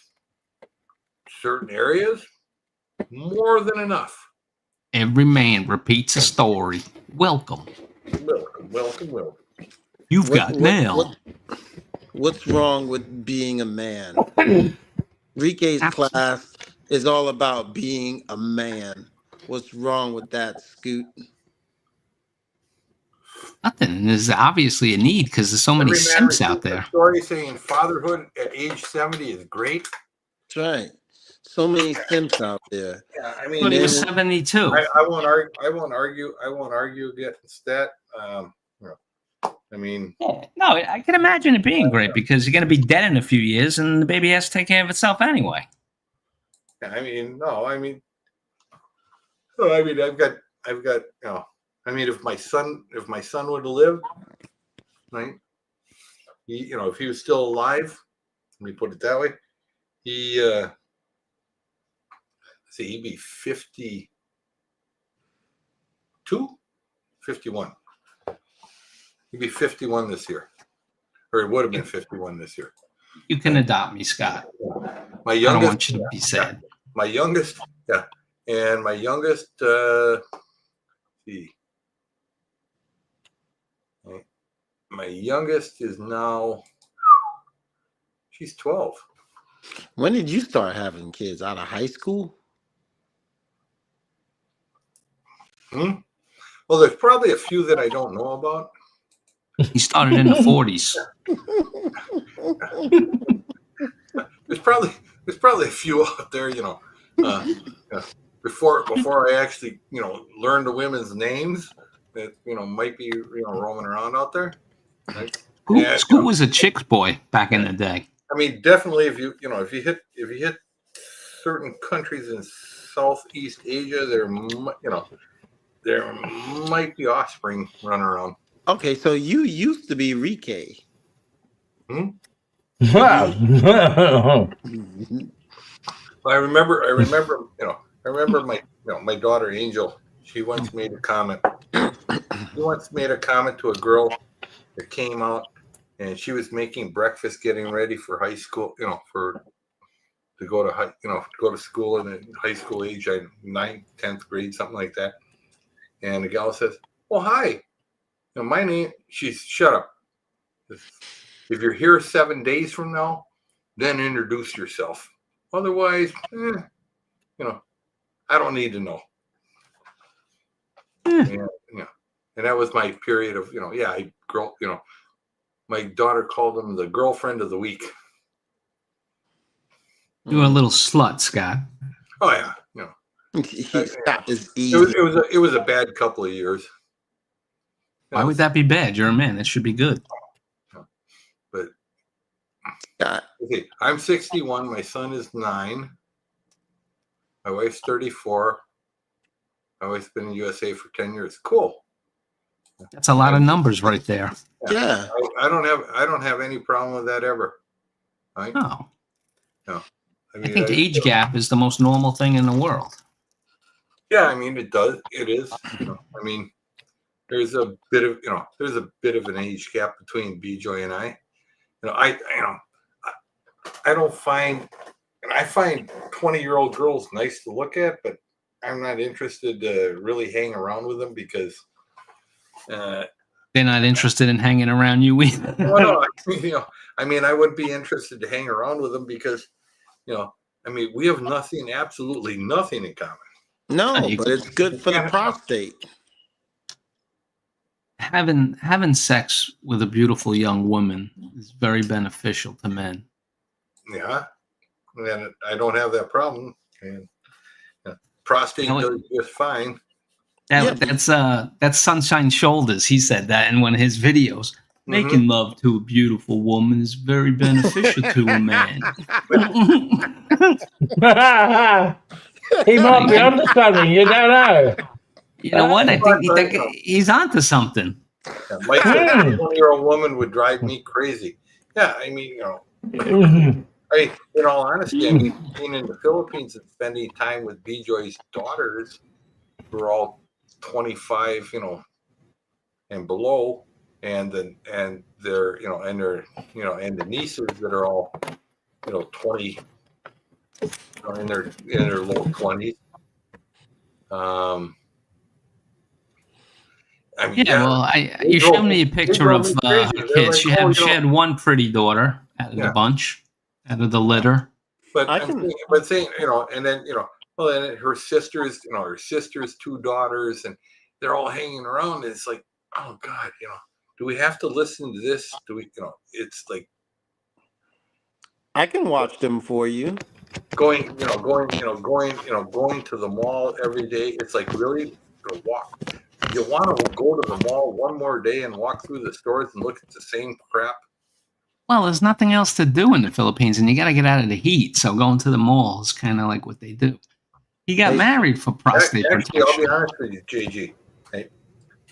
Certain areas, more than enough. Every man repeats a story. Welcome. Welcome. You've got mail. What's wrong with being a man? Rike's class is all about being a man. What's wrong with that, Scoot? Nothing. There's obviously a need because there's so many Every man simps out repeats a there. story saying fatherhood at age 70 is great. That's right. So many simps out there. Yeah, I But mean, he was 72. I won't argue against that. I mean, Yeah. No, I can imagine it being great because you're going to be dead in a few years and the baby has to take care of itself anyway. I've got, if my son would have lived, right? If he was still alive, let me put it that way, he'd be 52, 51. He'd be 51 this year, or it would have been 51 this year. You can adopt me, Scott. My I don't youngest, want you to be sad. my youngest, and my youngest, my youngest is now, she's 12. When did you start having kids? Out of high school? Well, there's probably a few that I don't know about. He started in the 40s. There's probably a few out there, before I actually, learn the women's names that, might be, roaming around out there. Right? Scoot was a chick's boy back in the day. I mean, definitely if you hit certain countries in Southeast Asia, there might be offspring running around. Okay, so you used to be Rike. Wow. I remember my daughter Angel. She once made a comment. She once made a comment to a girl that came out, and she was making breakfast, getting ready for high school. To go to go to school in the high school age, 9th, 10th grade, something like that. And the gal says, "Well, hi. My name." She's shut up. If you're here 7 days from now, then introduce yourself. Otherwise, I don't need to know. And, and that was my period of, my daughter called him the girlfriend of the week. You were a little slut, Scott. Oh yeah, Scott is easy. it was a bad couple of years. Why would that be bad? You're a man. It should be good. But Scott. okay, I'm 61. My son is 9. My wife's 34. My wife's been in the USA for 10 years. Cool. That's a lot of numbers right there. Yeah. I don't have any problem with that ever. Right? Oh. No. I think age gap is the most normal thing in the world. Yeah, it does. It is. There's a bit of an age gap between BJ and I. I don't find, and I find 20-year-old girls nice to look at, but I'm not interested to really hang around with them because they're not interested in hanging around you either. Well, no, I wouldn't be interested to hang around with them because, we have absolutely nothing in common. No, but it's good for the prostate. Having sex with a beautiful young woman is very beneficial to men. Yeah, and I don't have that problem. And prostate does just fine. That's Sunshine Shoulders. He said that in one of his videos. Making love to a beautiful woman is very beneficial to a man. He might be onto something. You don't know. You know what? I think he's onto something. Yeah, Mike, a 20-year-old woman would drive me crazy. Yeah, in all honesty, being in the Philippines and spending time with BJ's daughters, who are all 25, and below, and the nieces that are all, 20, in their low 20s. You showed me a picture of her kids. She had one pretty daughter out of the bunch, out of the litter. But then her sisters, her sister's 2 daughters, and they're all hanging around. And it's like, oh God, do we have to listen to this? Do we, it's like, I can watch them for you. Going to the mall every day. It's like, really, walk. You want to go to the mall one more day and walk through the stores and look at the same crap? Well, there's nothing else to do in the Philippines, and you got to get out of the heat. So going to the mall is kind of like what they do. He got married for prostate protection. I'll be honest with you, JG.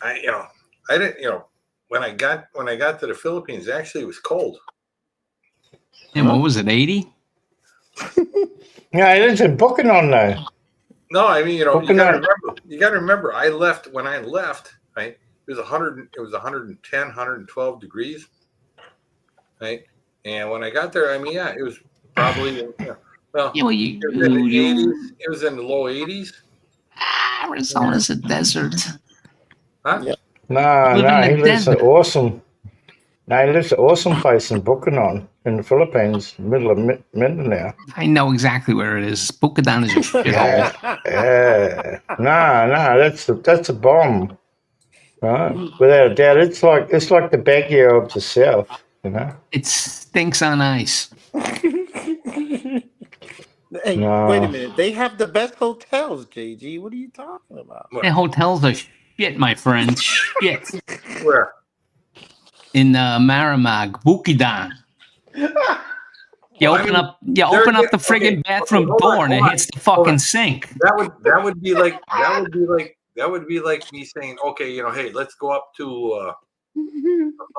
I didn't. When I got to the Philippines, actually, it was cold. And what was it, 80? Yeah, it is a booking on though. No, you got to remember. When I left, right? It was 100. It was 110, 112 degrees, right? And when I got there, it was probably it was in the low 80s. Arizona's a desert. Huh? Yeah. No, he lives an awesome place in Bukidnon in the Philippines, middle of Mindanao. I know exactly where it is. Bukidnon is a shithole. Yeah. No, that's a bomb. Right? Without a doubt. It's like the Baguio of the South, It stinks on ice. Hey, wait a minute. They have the best hotels, JG. What are you talking about? The hotels are shit, my friend. Shit. Where? In Maramag, Bukidnon. You open up the friggin' bathroom door and it hits the fucking sink. That would be like me saying, okay, hey, let's go up to a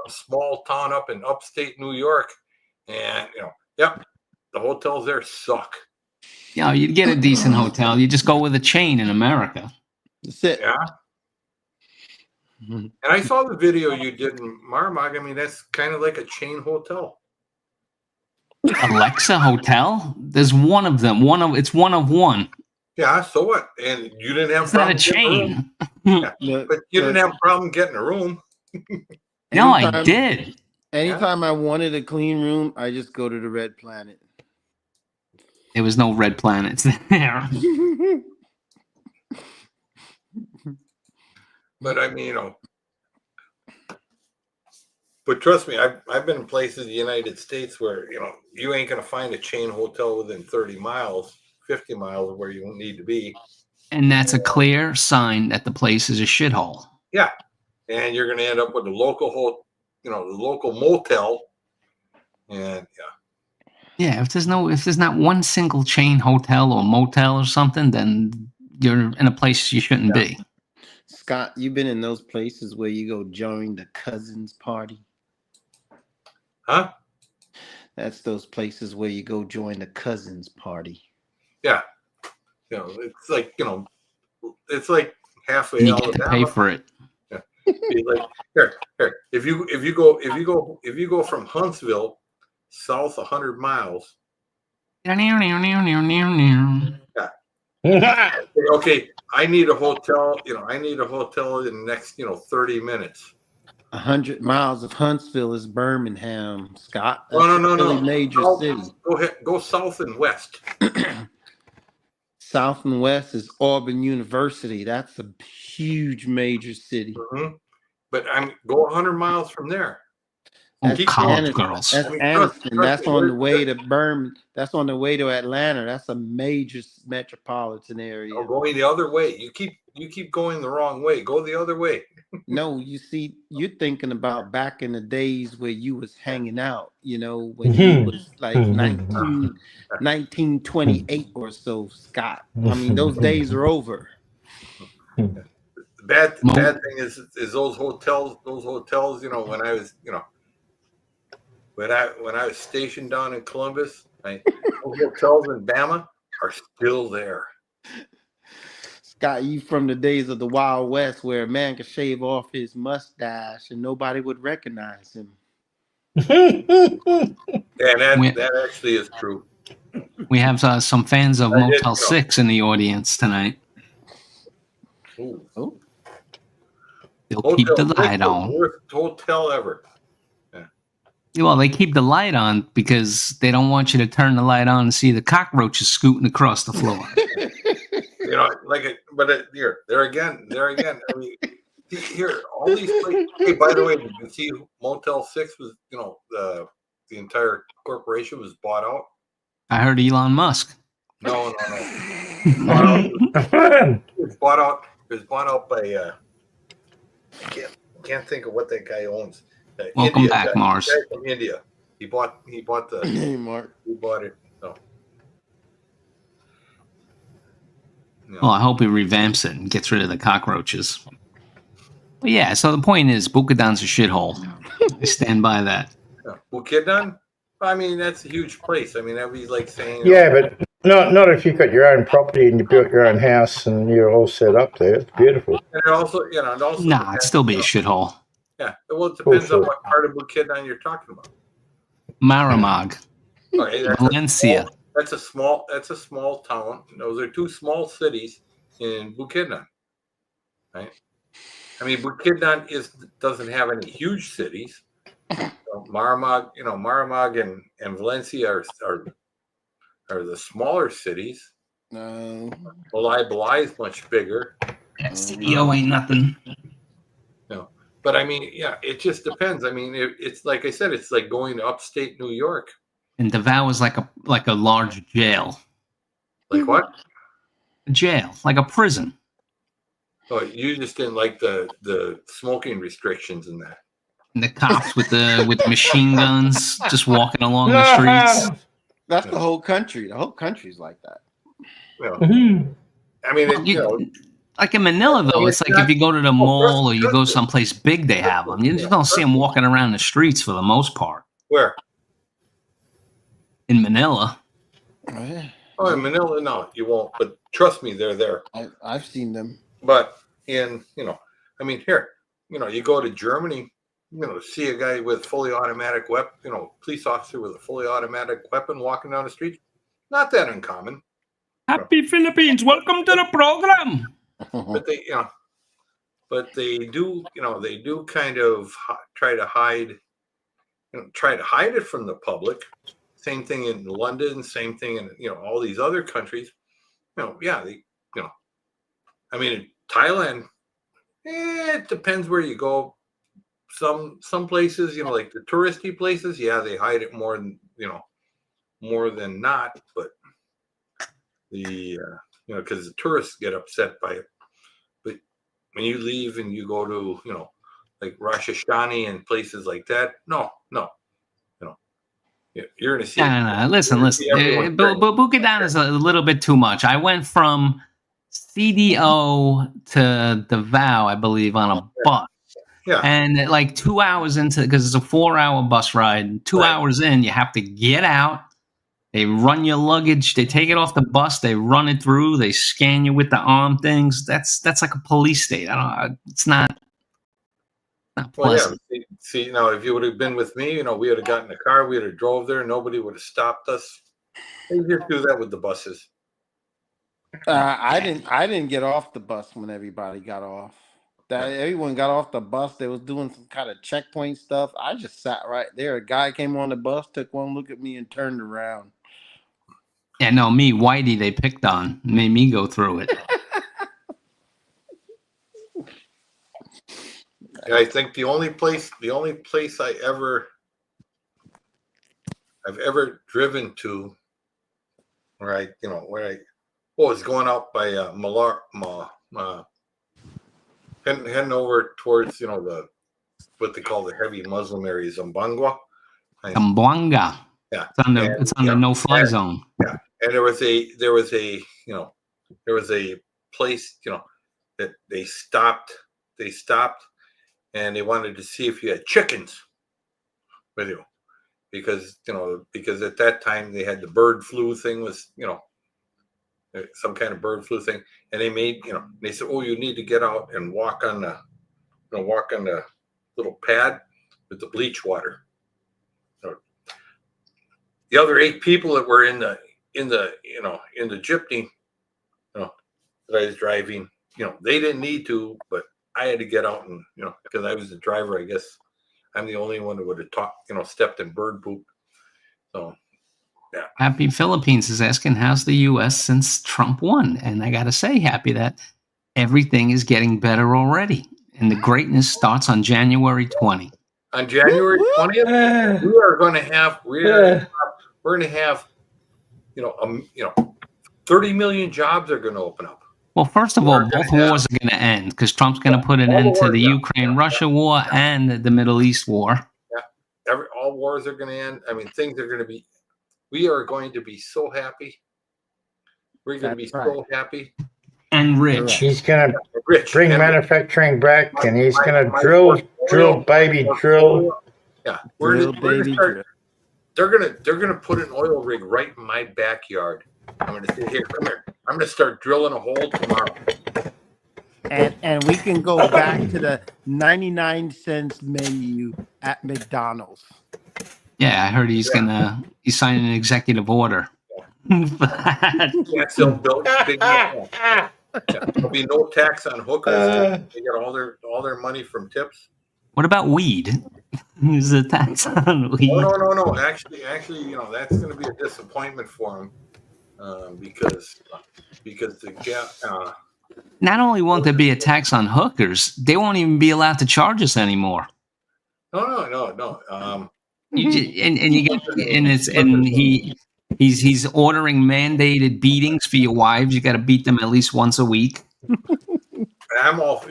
small town up in upstate New York, and the hotels there suck. You'd get a decent hotel. You just go with a chain in America. That's it. Yeah. Mhm. And I saw the video you did in Marmog. I mean, that's kind of like a chain hotel. Alexa Hotel. There's one of them. It's one of one. Yeah, so what? And you didn't have It's not a problem getting a room. chain. Yeah. Look, But you didn't look, have a problem getting a room. No, I anytime, did. anytime I wanted a clean room, I just go to the Red Planet. There was no red planets there. But I mean, but trust me, I've been in places in the United States where, you ain't going to find a chain hotel within 30 miles, 50 miles of where you need to be. And that's a clear sign that the place is a shithole. Yeah. And you're going to end up with the local the local motel. And Yeah, if there's not one single chain hotel or motel or something, then you're in a place you shouldn't be. Scott, you've been in those places where you go join the cousins party? Huh? That's those places where you go join the cousins party. Yeah. It's like, it's like halfway And you get to Alabama. pay for it. Yeah. Like, here. If you go from Huntsville south 100 miles. Okay, I need a hotel. I need a hotel in the next 30 minutes. 100 miles of Huntsville is Birmingham, Scott. That's No. a really major city. Go ahead. Go south and west. South and west is Auburn University. That's a huge major city. Mm-hmm. But go 100 miles from there. Oh, That's college Anniston. girls. That's Anniston. That's on the way to Birmingham. That's on the way to Atlanta. That's a major metropolitan area. Going the other way. You keep going the wrong way. Go the other way. No, you see, you're thinking about back in the days where you was hanging out, when you was like 1928 or so, Scott. I mean, those days are over. The bad thing is those hotels. Those hotels. When I was when I was stationed down in Columbus, those hotels in Bama are still there. Scott, you from the days of the Wild West where a man could shave off his mustache and nobody would recognize him. And that actually is true. We have some fans of Motel 6 in the audience tonight. Ooh. Oh, They'll keep the light on. Worst hotel ever. Well, they keep the light on because they don't want you to turn the light on and see the cockroaches scooting across the floor. There again. I mean, here, all these places. Hey, by the way, did you see Motel 6 was, the entire corporation was bought out? I heard Elon Musk. No. It was bought out. It was bought out by. I can't think of what that guy owns. Welcome India, back, Mars. Guy from India. He bought the. hey, Mark. He bought it. So. Well, I hope he revamps it and gets rid of the cockroaches. But yeah, so the point is, Bukidon's a shithole. I stand by that. Bukidnon? I mean, that's a huge place. I mean, that'd be like saying. Yeah, but not if you've got your own property and you built your own house and you're all set up there. It's beautiful. And it also, Nah, it'd still be a shithole. Yeah, well, it depends on what part of Bukidnon you're talking about. Maramag. Okay, Valencia. That's a small town. Those are two small cities in Bukidnon, right? I mean, Bukidnon doesn't have any huge cities. Maramag and Valencia are the smaller cities. No. Balai is much bigger. CEO ain't nothing. No, but I mean, yeah, it just depends. I mean, it's like I said, it's like going to upstate New York. And Davao is like a large jail. Like what? A jail, like a prison. Oh, you just didn't like the smoking restrictions in that. And the cops with machine guns just walking along the streets. That's the whole country. The whole country's like that. I mean, like in Manila, though, it's like if you go to the mall or you go someplace big, they have them. You just don't see them walking around the streets for the most part. Where? In Manila. Oh, yeah. Oh, in Manila, no, you won't. But trust me, they're there. I've seen them. But I mean, here, you go to Germany, see a guy with fully automatic weapon, police officer with a fully automatic weapon walking down the street. Not that uncommon. Happy Philippines! Welcome to the program. But they do, kind of try to hide it from the public. Same thing in London. Same thing in all these other countries. I mean, in Thailand, it depends where you go. Some places, like the touristy places, they hide it more than not. But because the tourists get upset by it. But when you leave and you go to, like Rosh Hashanah and places like that, no, you're going to see. No. Listen. Bukidan is a little bit too much. I went from CDO to Davao, I believe, on a bus. Yeah. And like 2 hours into, because it's a 4-hour bus ride, 2 hours in, you have to get out. They run your luggage. They take it off the bus. They run it through. They scan you with the arm things. That's like a police state. It's not pleasant. Well, yeah. See, now if you would have been with me, we would have gotten a car. We would have drove there. Nobody would have stopped us. They just do that with the buses. I didn't get off the bus when everybody got off. Everyone got off the bus. They was doing some kind of checkpoint stuff. I just sat right there. A guy came on the bus, took one look at me, and turned around. Yeah, no, me, Whitey, they picked on, made me go through it. I think the only place I've ever driven to, where I was going out by Malar, heading over towards what they call the heavy Muslim area, Zamboanga. Zamboanga. Yeah, it's on the no-fly zone. Yeah, and there was a place that they stopped, and they wanted to see if you had chickens with you, because at that time they had the bird flu thing, was some kind of bird flu thing, and they said, oh, you need to get out and walk on the little pad with the bleach water. The other 8 people that were in the jeepney, that I was driving, they didn't need to, but I had to get out and, because I was the driver, I guess I'm the only one that would have stepped in bird poop. So, yeah. Happy Philippines is asking, how's the U.S. since Trump won? And I got to say, Happy, that everything is getting better already. And the greatness starts on January 20. On January 20th, we're going to have 30 million jobs are going to open up. Well, first of all, both wars are going to end, because Trump's going to put an end to the Ukraine-Russia war and the Middle East war. Yeah, all wars are going to end. I mean, things are going to be. We are going to be so happy. We're going to be so happy and rich. He's going to bring manufacturing back, and he's going to drill, baby, drill. Yeah, we're going to start. They're gonna put an oil rig right in my backyard. I'm gonna say, here, come here. I'm gonna start drilling a hole tomorrow. And we can go back to the 99-cent menu at McDonald's. Yeah, I heard he's signing an executive order. Yeah, so there'll be no tax on hookers. They get all their money from tips. What about weed? Is the tax on weed? No. Actually, that's going to be a disappointment for them, because not only won't there be a tax on hookers, they won't even be allowed to charge us anymore. No. He's ordering mandated beatings for your wives. You got to beat them at least once a week. I'm all,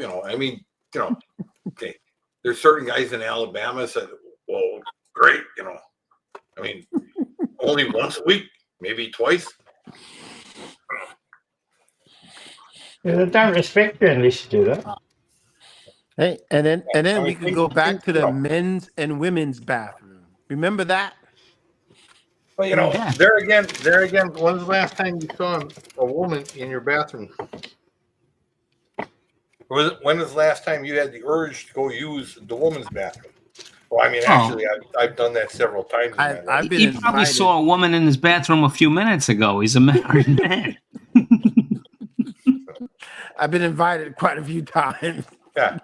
okay. There's certain guys in Alabama said, well, great, only once a week, maybe twice. Yeah, they don't respect you unless you do that. Hey, and then we can go back to the men's and women's bathroom. Remember that? Well, there again, when's the last time you saw a woman in your bathroom? When was the last time you had the urge to go use the woman's bathroom? Well, I mean, actually, I've done that several times in my life. I've been He probably invited. saw a woman in his bathroom a few minutes ago. He's a married man. I've been invited quite a few times. Yeah.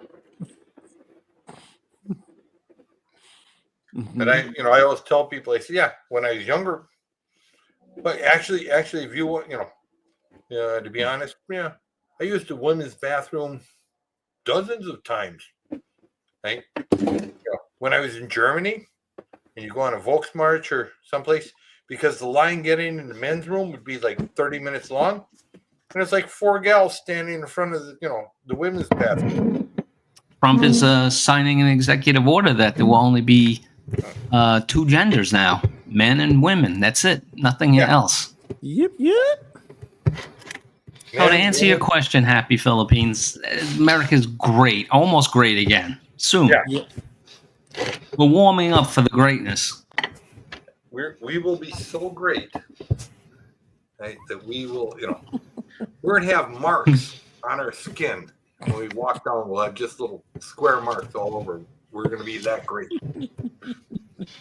Mhm. And I always tell people, I say, yeah, when I was younger, but actually, if you want, to be honest, yeah, I used the women's bathroom dozens of times. Right? When I was in Germany, and you go on a Volksmarch or someplace, because the line getting in the men's room would be like 30 minutes long, and it's like 4 gals standing in front of the women's bathroom. Trump is signing an executive order that there will only be 2 genders now, men and women. That's it. Nothing else. Yep. So to answer your question, Happy Philippines, America's great, almost great again. Soon. Yeah. We're warming up for the greatness. We will be so great, right, that we will, we're going to have marks on our skin. When we walk down, we'll have just little square marks all over. We're going to be that great.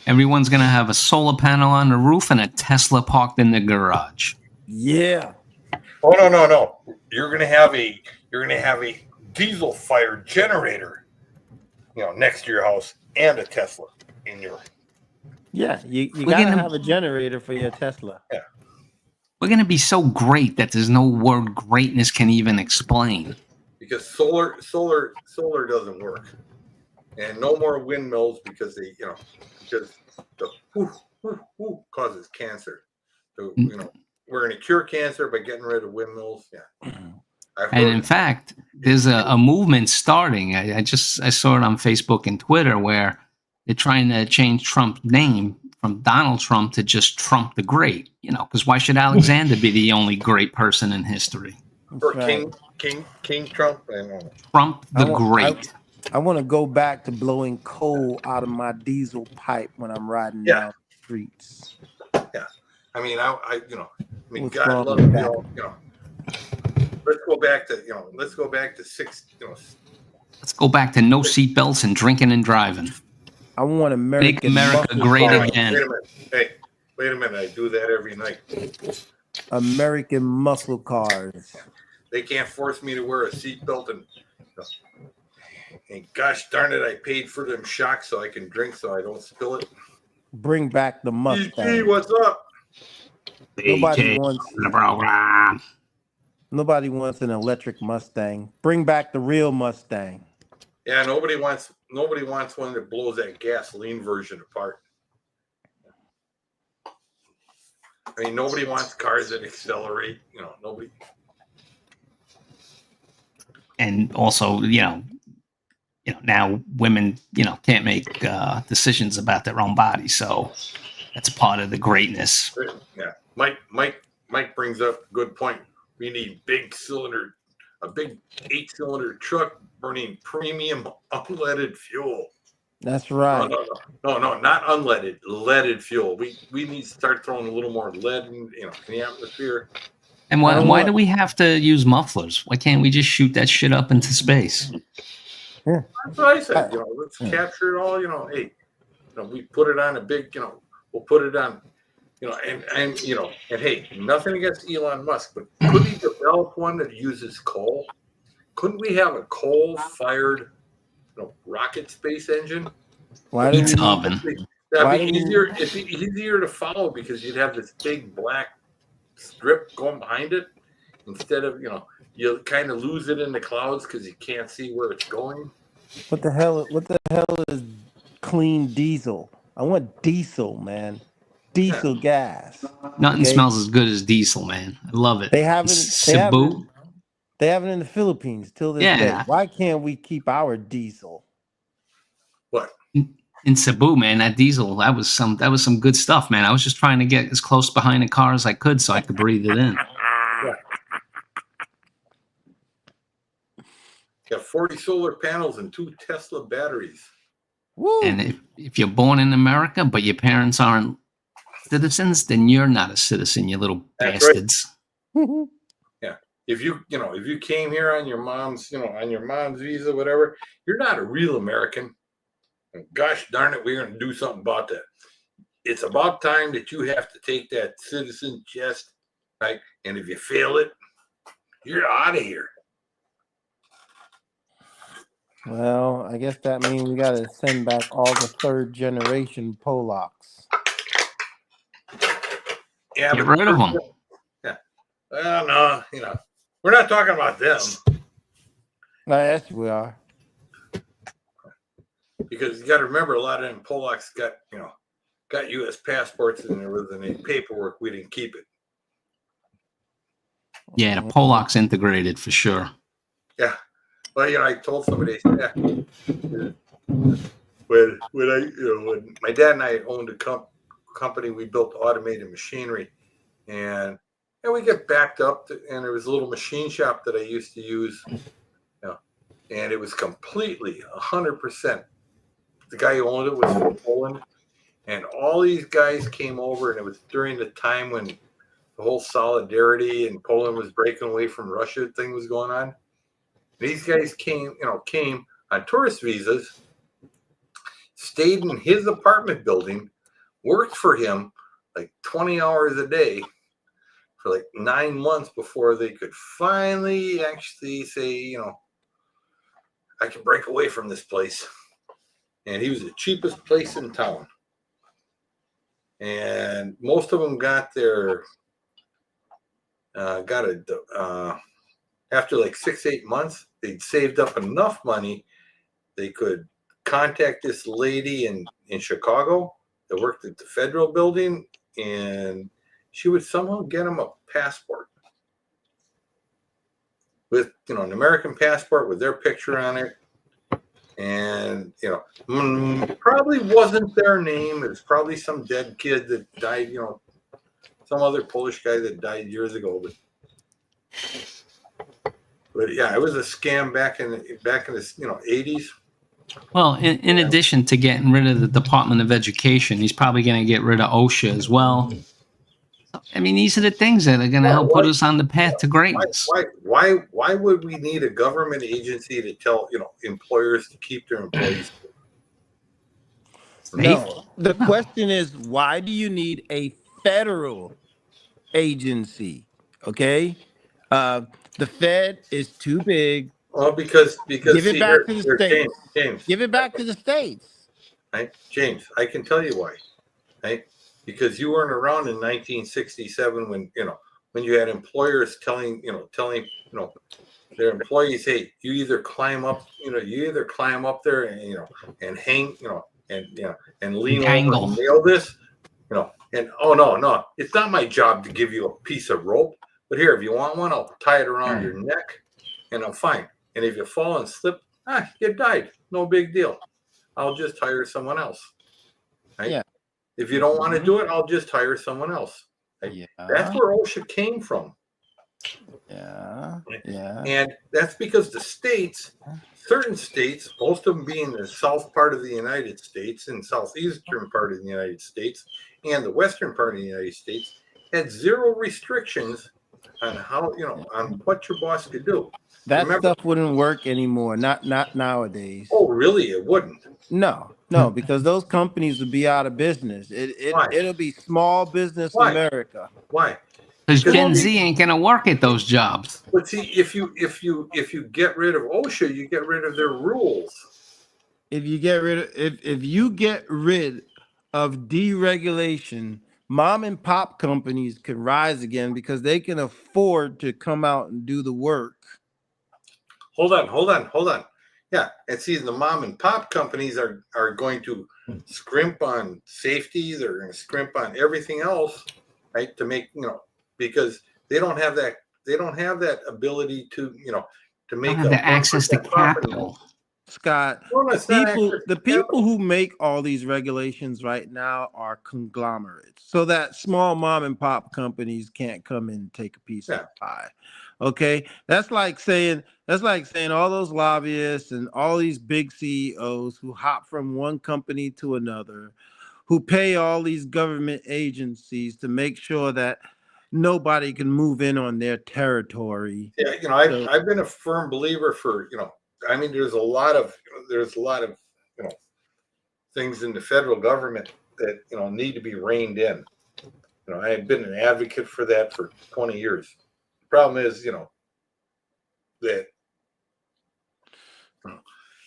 Everyone's going to have a solar panel on the roof and a Tesla parked in the garage. Yeah. Oh, no. You're going to have a diesel fired generator, next to your house, and a Tesla in your. Yeah, you gotta have a generator for your Tesla. Yeah. We're going to be so great that there's no word greatness can even explain. Because solar doesn't work, and no more windmills because because the whoo causes cancer. So, we're going to cure cancer by getting rid of windmills. Yeah. And in fact, there's a movement starting. I saw it on Facebook and Twitter where they're trying to change Trump's name from Donald Trump to just Trump the Great. Because why should Alexander be the only great person in history? Or King Trump. Trump the Great. I want to go back to blowing coal out of my diesel pipe when I'm riding down the streets. Yeah. I mean, What's God wrong love with you that? all, Let's go back to Let's go back to no seatbelts and drinking and driving. I want Make American America muscle great cars. again. Wait a minute. I do that every night. American muscle cars. They can't force me to wear a seatbelt, and gosh darn it, I paid for them shocks so I can drink so I don't spill it. Bring back the Mustang. BK, what's up? Nobody wants an electric Mustang. Bring back the real Mustang. Yeah, nobody wants one that blows that gasoline version apart. I mean, nobody wants cars that accelerate. Nobody. And also, now women, can't make decisions about their own body. So that's part of the greatness. Yeah, Mike brings up a good point. We need a big 8-cylinder truck burning premium unleaded fuel. That's right. No, not unleaded, leaded fuel. We need to start throwing a little more lead in the atmosphere. And why do we have to use mufflers? Why can't we just shoot that shit up into space? Yeah. That's what I said. Let's capture it all. Hey, we put it on a big. We'll put it on. And hey, nothing against Elon Musk, but could he develop one that uses coal? Couldn't we have a coal-fired, rocket space engine? Why do Pizza oven. That'd be easier. It'd be easier to follow because you'd have this big black strip going behind it instead of you kind of lose it in the clouds because you can't see where it's going. What the hell is clean diesel? I want diesel, man. Diesel gas. Nothing smells as good as diesel, man. I love it. They haven't Cebu. They have it in the Philippines till this day. Why can't we keep our diesel? What? In Cebu, man, that diesel, that was some good stuff, man. I was just trying to get as close behind the car as I could so I could breathe it in. Yeah. Got 40 solar panels and 2 Tesla batteries. Woo. And if you're born in America, but your parents aren't citizens, then you're not a citizen, you little That's bastards. Right. if you came here on your mom's visa, whatever, you're not a real American. And gosh darn it, we're going to do something about that. It's about time that you have to take that citizen test, right? And if you fail it, you're out of here. Well, I guess that means we got to send back all the third generation Polacks. Yeah, Get rid of them. Yeah. Well, no, we're not talking about them. Yes, we are. Because you got to remember, a lot of them Polacks got U.S. passports, and there wasn't any paperwork. We didn't keep it. Yeah, the Polacks integrated for sure. Yeah. Well, I told somebody, yeah, when my dad and I owned a company, we built automated machinery, and we get backed up, and there was a little machine shop that I used to use, and it was completely 100%. The guy who owned it was from Poland, and all these guys came over, and it was during the time when the whole solidarity and Poland was breaking away from Russia thing was going on. These guys came on tourist visas, stayed in his apartment building, worked for him like 20 hours a day for like 9 months before they could finally actually say, I can break away from this place. And he was the cheapest place in town. And most of them got after like 6-8 months, they'd saved up enough money they could contact this lady in Chicago that worked at the federal building, and she would somehow get them a passport with an American passport with their picture on it. And probably wasn't their name. It was probably some dead kid that died, some other Polish guy that died years ago. But yeah, it was a scam back in the 80s. Well, in addition to getting rid of the Department of Education, he's probably going to get rid of OSHA as well. I mean, these are the things that are going to help put us on the path to greatness. Why would we need a government agency to tell employers to keep their employees? No, the question is, why do you need a federal agency? Okay, the Fed is too big. Well, because Give it back to the states. James, give it back to the states. Right, James, I can tell you why. Right, because you weren't around in 1967 when you had employers telling their employees, hey, you either climb up there and hang and lean over and nail this, and oh no, it's not my job to give you a piece of rope, but here, if you want one, I'll tie it around your neck and I'm fine. And if you fall and slip, you died, no big deal. I'll just hire someone else. Right? Yeah. If you don't want to do it, I'll just hire someone else. Right? Yeah. That's where OSHA came from. Yeah. Yeah. And that's because the states, certain states, most of them being the south part of the United States and southeastern part of the United States and the western part of the United States, had zero restrictions on how, on what your boss could do. That stuff wouldn't work anymore. Not nowadays. Oh, really? It wouldn't? No, because those companies would be out of business. It'll be small business America. Why? Because Gen Z ain't gonna work at those jobs. But see, if you get rid of OSHA, you get rid of their rules. If you get rid of deregulation, mom and pop companies can rise again because they can afford to come out and do the work. Hold on. Yeah, and see, the mom and pop companies are going to scrimp on safety. They're going to scrimp on everything else, right? To make because they don't have that. They don't have that ability to to make the access to capital. Scott, the people who make all these regulations right now are conglomerates, so that small mom and pop companies can't come in and take a piece of the pie. Okay, that's like saying all those lobbyists and all these big CEOs who hop from one company to another, who pay all these government agencies to make sure that nobody can move in on their territory. Yeah, So- I've been a firm believer for, I mean, there's a lot of things in the federal government that, need to be reined in. I've been an advocate for that for 20 years. The problem is, that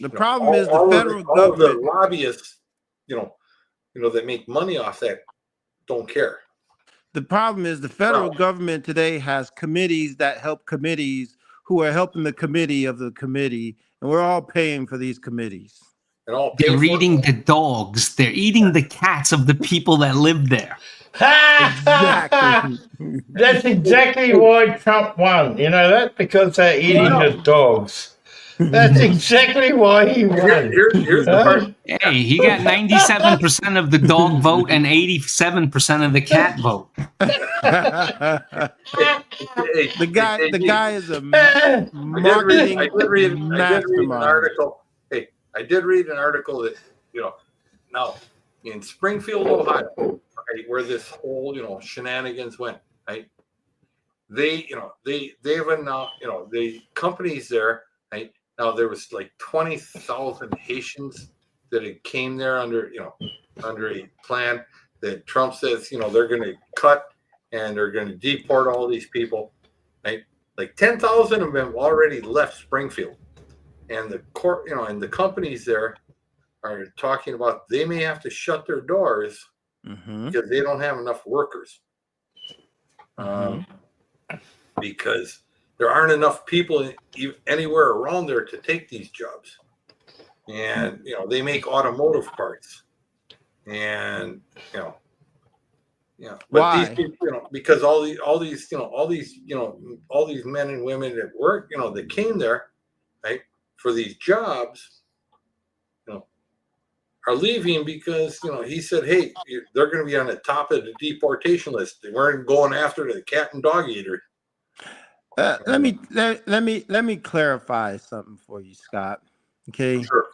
the problem is the all federal of all of the government. lobbyists, that make money off that don't care. The problem is the federal government today has committees that help committees who are helping the committee of the committee, and we're all paying for these committees. And all They're eating the dogs. They're eating the cats of the people that live there. Exactly. That's exactly why Trump won. You know that? Because they're eating the dogs. That's exactly why he won. Here's the part. Hey, he got 97% of the dog vote and 87% of the cat vote. The guy is a I marketing did read an mastermind. article. Hey, I did read an article that, now in Springfield, Ohio, right, where this whole, shenanigans went, right? They've announced, the companies there, right? Now there was like 20,000 Haitians that had came there under a plan that Trump says, they're going to cut and they're going to deport all these people, right? Like 10,000 of them already left Springfield, and the court, and the companies there are talking about they may have to shut their doors because they don't have enough workers, because there aren't enough people anywhere around there to take these jobs, and they make automotive parts, and but Why? these people, because all these men and women that work, that came there, right, for these jobs, are leaving because he said, hey, they're going to be on the top of the deportation list. They weren't going after the cat and dog eater. Let me clarify something for you, Scott. Okay. Sure.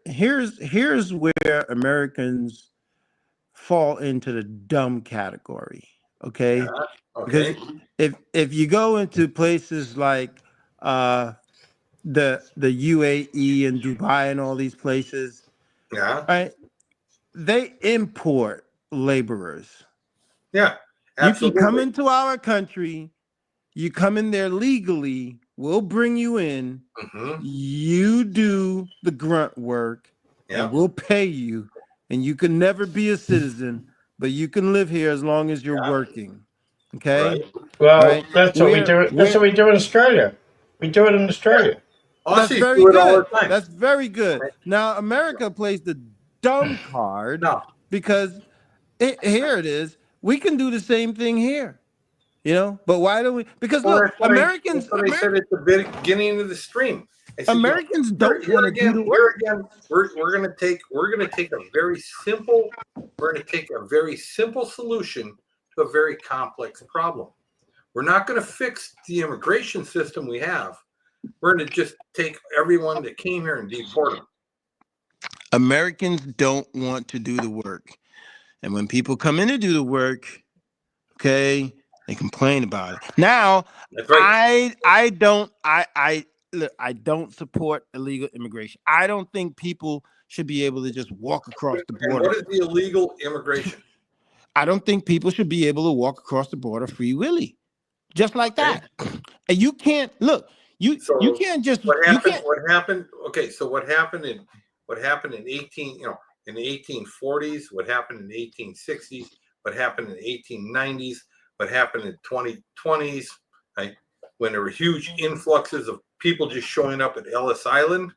Here's where Americans fall into the dumb category. Okay. Yeah. Okay. Because if you go into places like the UAE and Dubai and all these places, Yeah. right? They import laborers. Yeah. Absolutely. You can come into our country, you come in there legally, we'll bring you in, you do the grunt work, and we'll pay you, and you can never be a citizen, but you can live here as long as you're working. Okay? Right. Well, that's what we do. That's what we do in Australia. We do it in Australia. That's Aussies very do it all good. the time. That's very good. Now, America plays the dumb card because here it is. We can do the same thing here, But why don't we? Because look, Americans. That's what I said at the beginning of the stream. I said, Americans don't want to do the work. Here again, we're going to take a very simple. We're going to take a very simple solution to a very complex problem. We're not going to fix the immigration system we have. We're going to just take everyone that came here and deport them. Americans don't want to do the work. And when people come in to do the work, okay, they complain about it. Now, That's right. I don't support illegal immigration. I don't think people should be able to just walk across the border. And what is the illegal immigration? I don't think people should be able to walk across the border free willy, just like that. And you can't look. You can't just. What happened? Okay, so what happened in 18? In the 1840s? What happened in the 1860s? What happened in the 1890s? What happened in 2020s? Right, when there were huge influxes of people just showing up at Ellis Island.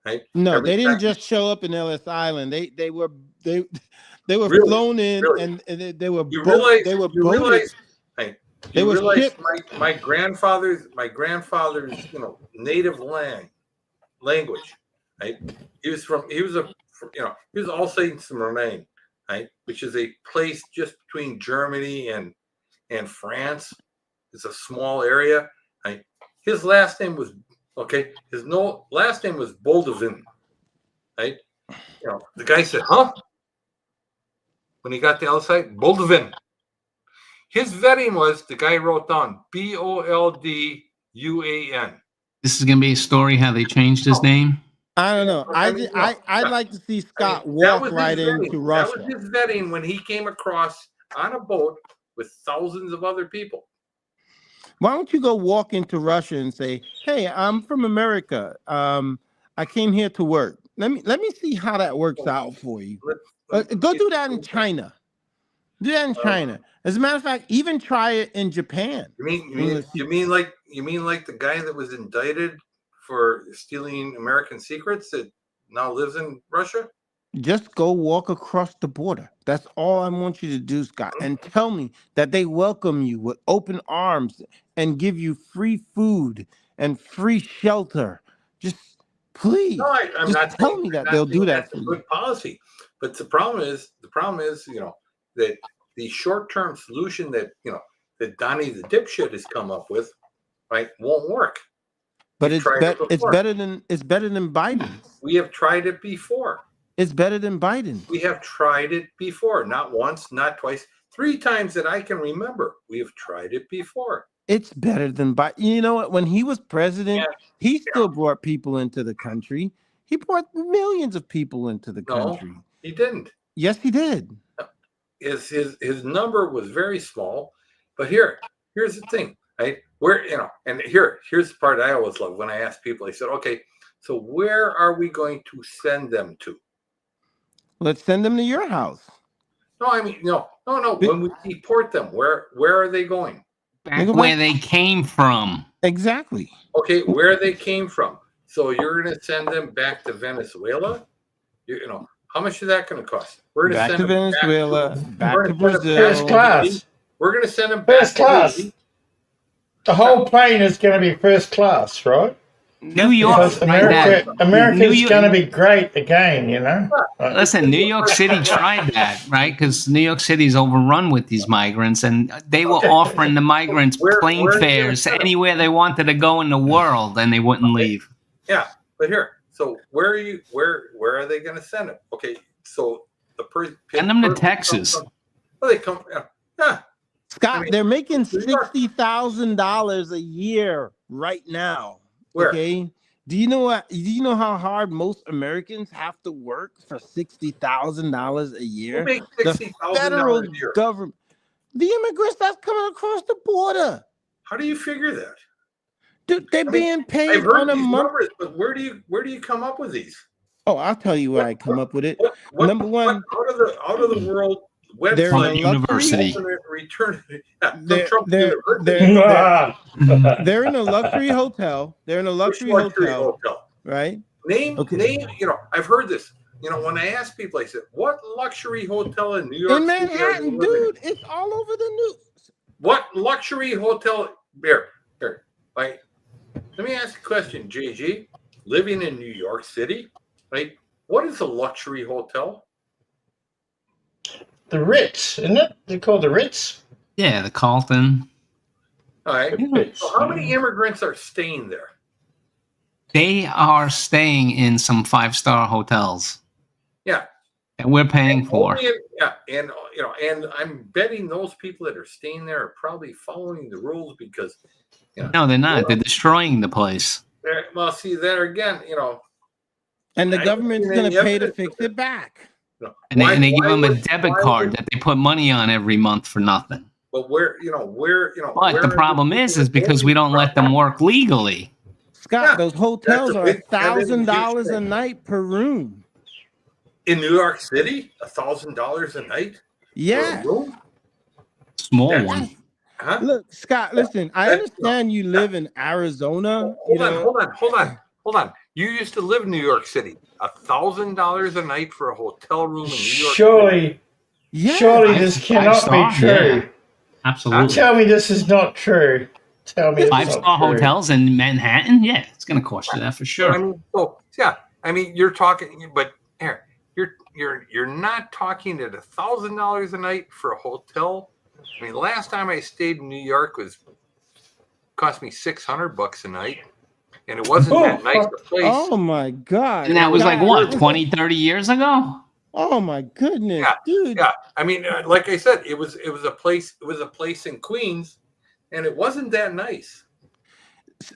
Right? No, they didn't just show up in Ellis Island. They were really? Flown in, really? and they were boated. They were shipped. My grandfather's native language, right? He was Alsace-Lorraine, right, which is a place just between Germany and France. It's a small area, right? His last name was last name was Boldevin, right? The guy said, "Huh?" When he got to outside, Boldevin. his vetting was the guy wrote down BOLDUAN. This is going to be a story how they changed his name. I don't know. I'd Yeah. like to see Scott that walk was his right vetting. into That Russia. was his vetting when he came across on a boat with thousands of other people. Why don't you go walk into Russia and say, "Hey, I'm from America. I came here to work. Let me see how that works out for you." Go do that in China. Do that in China. As a matter of fact, even try it in Japan. You mean like the guy that was indicted for stealing American secrets that now lives in Russia? Just go walk across the border. That's all I want you to do, Scott. And tell me that they welcome you with open arms and give you free food and free shelter. Just please. No, I'm just not tell saying, me that I'm not they'll saying do that that's for a you. good policy. But the problem is, that the short-term solution that Donnie the dipshit has come up with, right, won't work. But We've tried it it's before. better than Biden's. We have tried it before. It's better than Biden's. We have tried it before. Not once, not twice, 3 times that I can remember. We have tried it before. It's better than Biden. You know what? When he was president, he still brought people into the country. He brought millions of people into the country. No, he didn't. Yes, he did. His number was very small. But here's the thing, right? And here's the part I always love when I ask people. I said, okay, so where are we going to send them to? Let's send them to your house. No, I mean, no. When we deport them, where are they going? Back where they came from. Exactly. Okay, where they came from. So you're going to send them back to Venezuela? How much is that going to cost? We're going to Back send to them Venezuela, back to Brazil. First class. We're going to send them back First class. The whole plane is going to be first class, right? New York, Because America's going to be great again, you know? Listen, New York City tried that, right? Because New York City's overrun with these migrants, and they were offering the migrants plane fares anywhere they wanted to go in the world, and they wouldn't leave. Yeah, but so where are they going to send them? Okay, so send them to Texas. They come. Yeah. Scott, they're making $60,000 a year right now. Where? Okay. Do you know how hard most Americans have to work for $60,000 a year? Who makes The federal $60,000 a year? government, the immigrants that's coming across the border. How do you figure that? Dude, they're being paid I've heard on a these month. numbers, but where do you come up with these? Oh, I'll tell you where I come up with it. Number one, out of the world website. They're in a University. They're in a luxury hotel. They're in a luxury hotel, right? Name. I've heard this. When I ask people, I said, "What luxury hotel in New York?" In Manhattan, dude, it's all over the news. What luxury hotel? Here. Right. Let me ask you a question, JG. Living in New York City, right? What is a luxury hotel? The Ritz, isn't it? They're called the Ritz. Yeah, the Carlton. All right. So how many immigrants are staying there? They are staying in some 5-star hotels. Yeah. And we're paying for. And I'm betting those people that are staying there are probably following the rules because. No, they're not. They're destroying the place. Well, see, there again, And the government's going to pay to fix it back. And they give them a debit card that they put money on every month for nothing. But But the problem is because we don't let them work legally. Scott, those hotels are $1,000 a night per room. In New York City, $1,000 a night? Yeah. For a room? Small one. Huh? Look, Scott, listen, I understand you live in Arizona. Hold on. You used to live in New York City. $1,000 a night for a hotel room in New York City. Surely this cannot be true. Yeah. Absolutely. Tell me this is not true. Tell me 5-star hotels in Manhattan? Yeah, it's going to cost you that for sure. You're talking, but you're not talking at $1,000 a night for a hotel. I mean, last time I stayed in New York cost me $600 a night, and it wasn't that nice a place. Oh my God! And that was like what, 20, 30 years ago? Oh my goodness, Yeah, dude. yeah. I mean, like I said, it was a place. It was a place in Queens, and it wasn't that nice.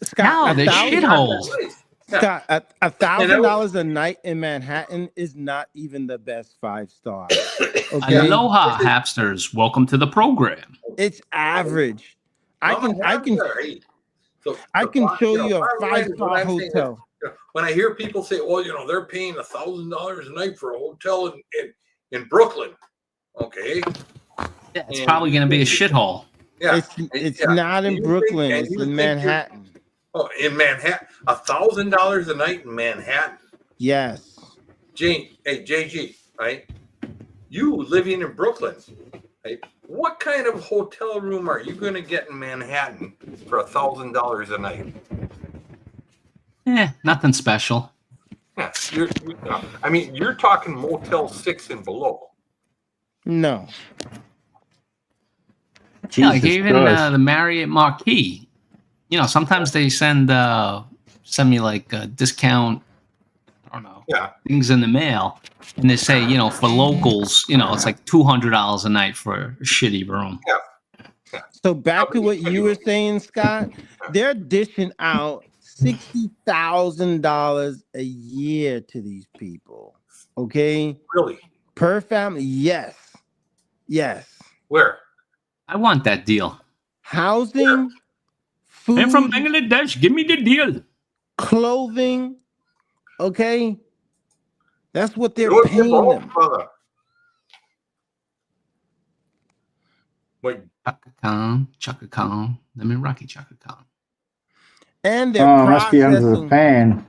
Scott, No, a they're thousand. shitholes. Nice. Yeah. Scott, a And thousand that was, dollars a night in Manhattan is not even the best 5-star. Okay, Aloha, Hapsters. Welcome to the program. it's average. I well, my can, I hands can, are right. So I the can show you a bottom line is what 5-star I'm saying is, hotel. when I hear people say, "Well, they're paying $1,000 a night for a hotel in Brooklyn," okay, Yeah, it's and probably going to be a shithole. yeah, It's yeah, not in Brooklyn. It's in Manhattan. in Manhattan, $1,000 a night in Manhattan. Yes. JG, right? You living in Brooklyn, right? What kind of hotel room are you going to get in Manhattan for $1,000 a night? Nothing special. Yeah, I mean, you're talking Motel 6 and below. No. Yeah, like Jesus even Christ. the Marriott Marquis. Sometimes they send me like a discount. I don't know. Yeah. Things in the mail, and they say for locals, it's like $200 a night for a shitty room. Yeah. So back to what you were saying, Scott, they're dishing out $60,000 a year to these people. Okay, Really? per family. Yes, yes. Where? I want that deal. Housing, I'm from food, Bangladesh. Give me the deal. clothing. Okay, that's what they're You're paying both, them. brother. Wait, Chaka Khan. Let me rocky Chaka Khan. And they're Must be under the processing. fan.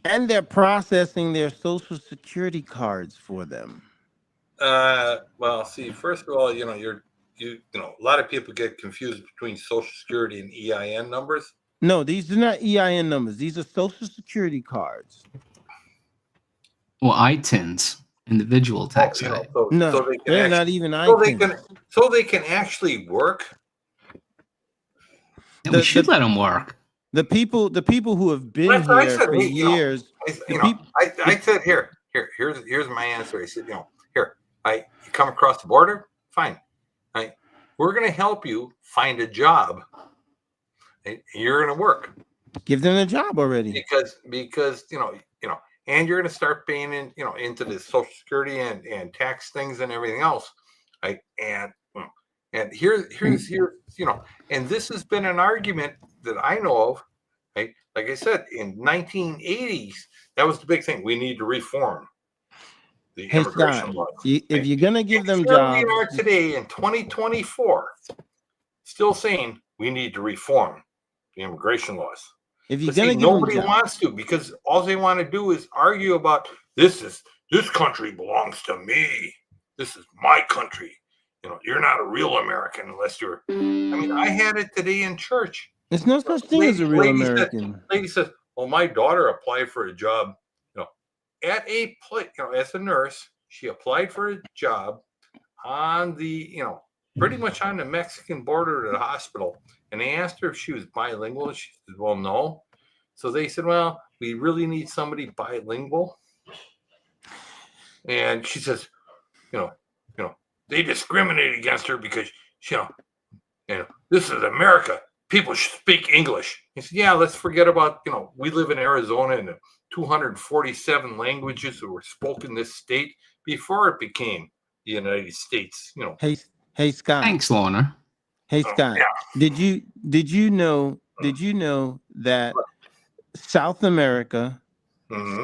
And they're processing their social security cards for them. well, see, first of all, a lot of people get confused between Social Security and EIN numbers. No, these are not EIN numbers. These are social security cards. Well, ITINs, individual tax ID. No, so they can they're actually, not even so they can actually work. Yeah, we should let them work. The people who have been That's what I here said. for Hey, years. I said here's my answer. I said, you come across the border, fine. We're going to help you find a job. You're going to work. Give them a job already. Because and you're going to start paying into the Social Security and tax things and everything else. Right? And here's and this has been an argument that I know of. Right? Like I said, in 1980s, that was the big thing. We need to reform the immigration laws. If you're gonna give them here jobs, we are today in 2024, still saying we need to reform the immigration laws. if you're But gonna see, give nobody them jobs, wants to, because all they want to do is argue about this country belongs to me. This is my country. You're not a real American unless you're. I mean, I had it today in church. there's no such thing as a real American. Lady says, "Well, my daughter applied for a job, at a place, as a nurse. She applied for a job on the, pretty much on the Mexican border at the hospital. And they asked her if she was bilingual. She said, well, no. So they said, well, we really need somebody bilingual. And she says, they discriminate against her because, this is America. People should speak English. He said, yeah, let's forget about, we live in Arizona and 247 languages that were spoken in this state before it became the United States. Hey, Scott. Thanks, Lorna. Hey, Scott. Yeah. Did you know that South America,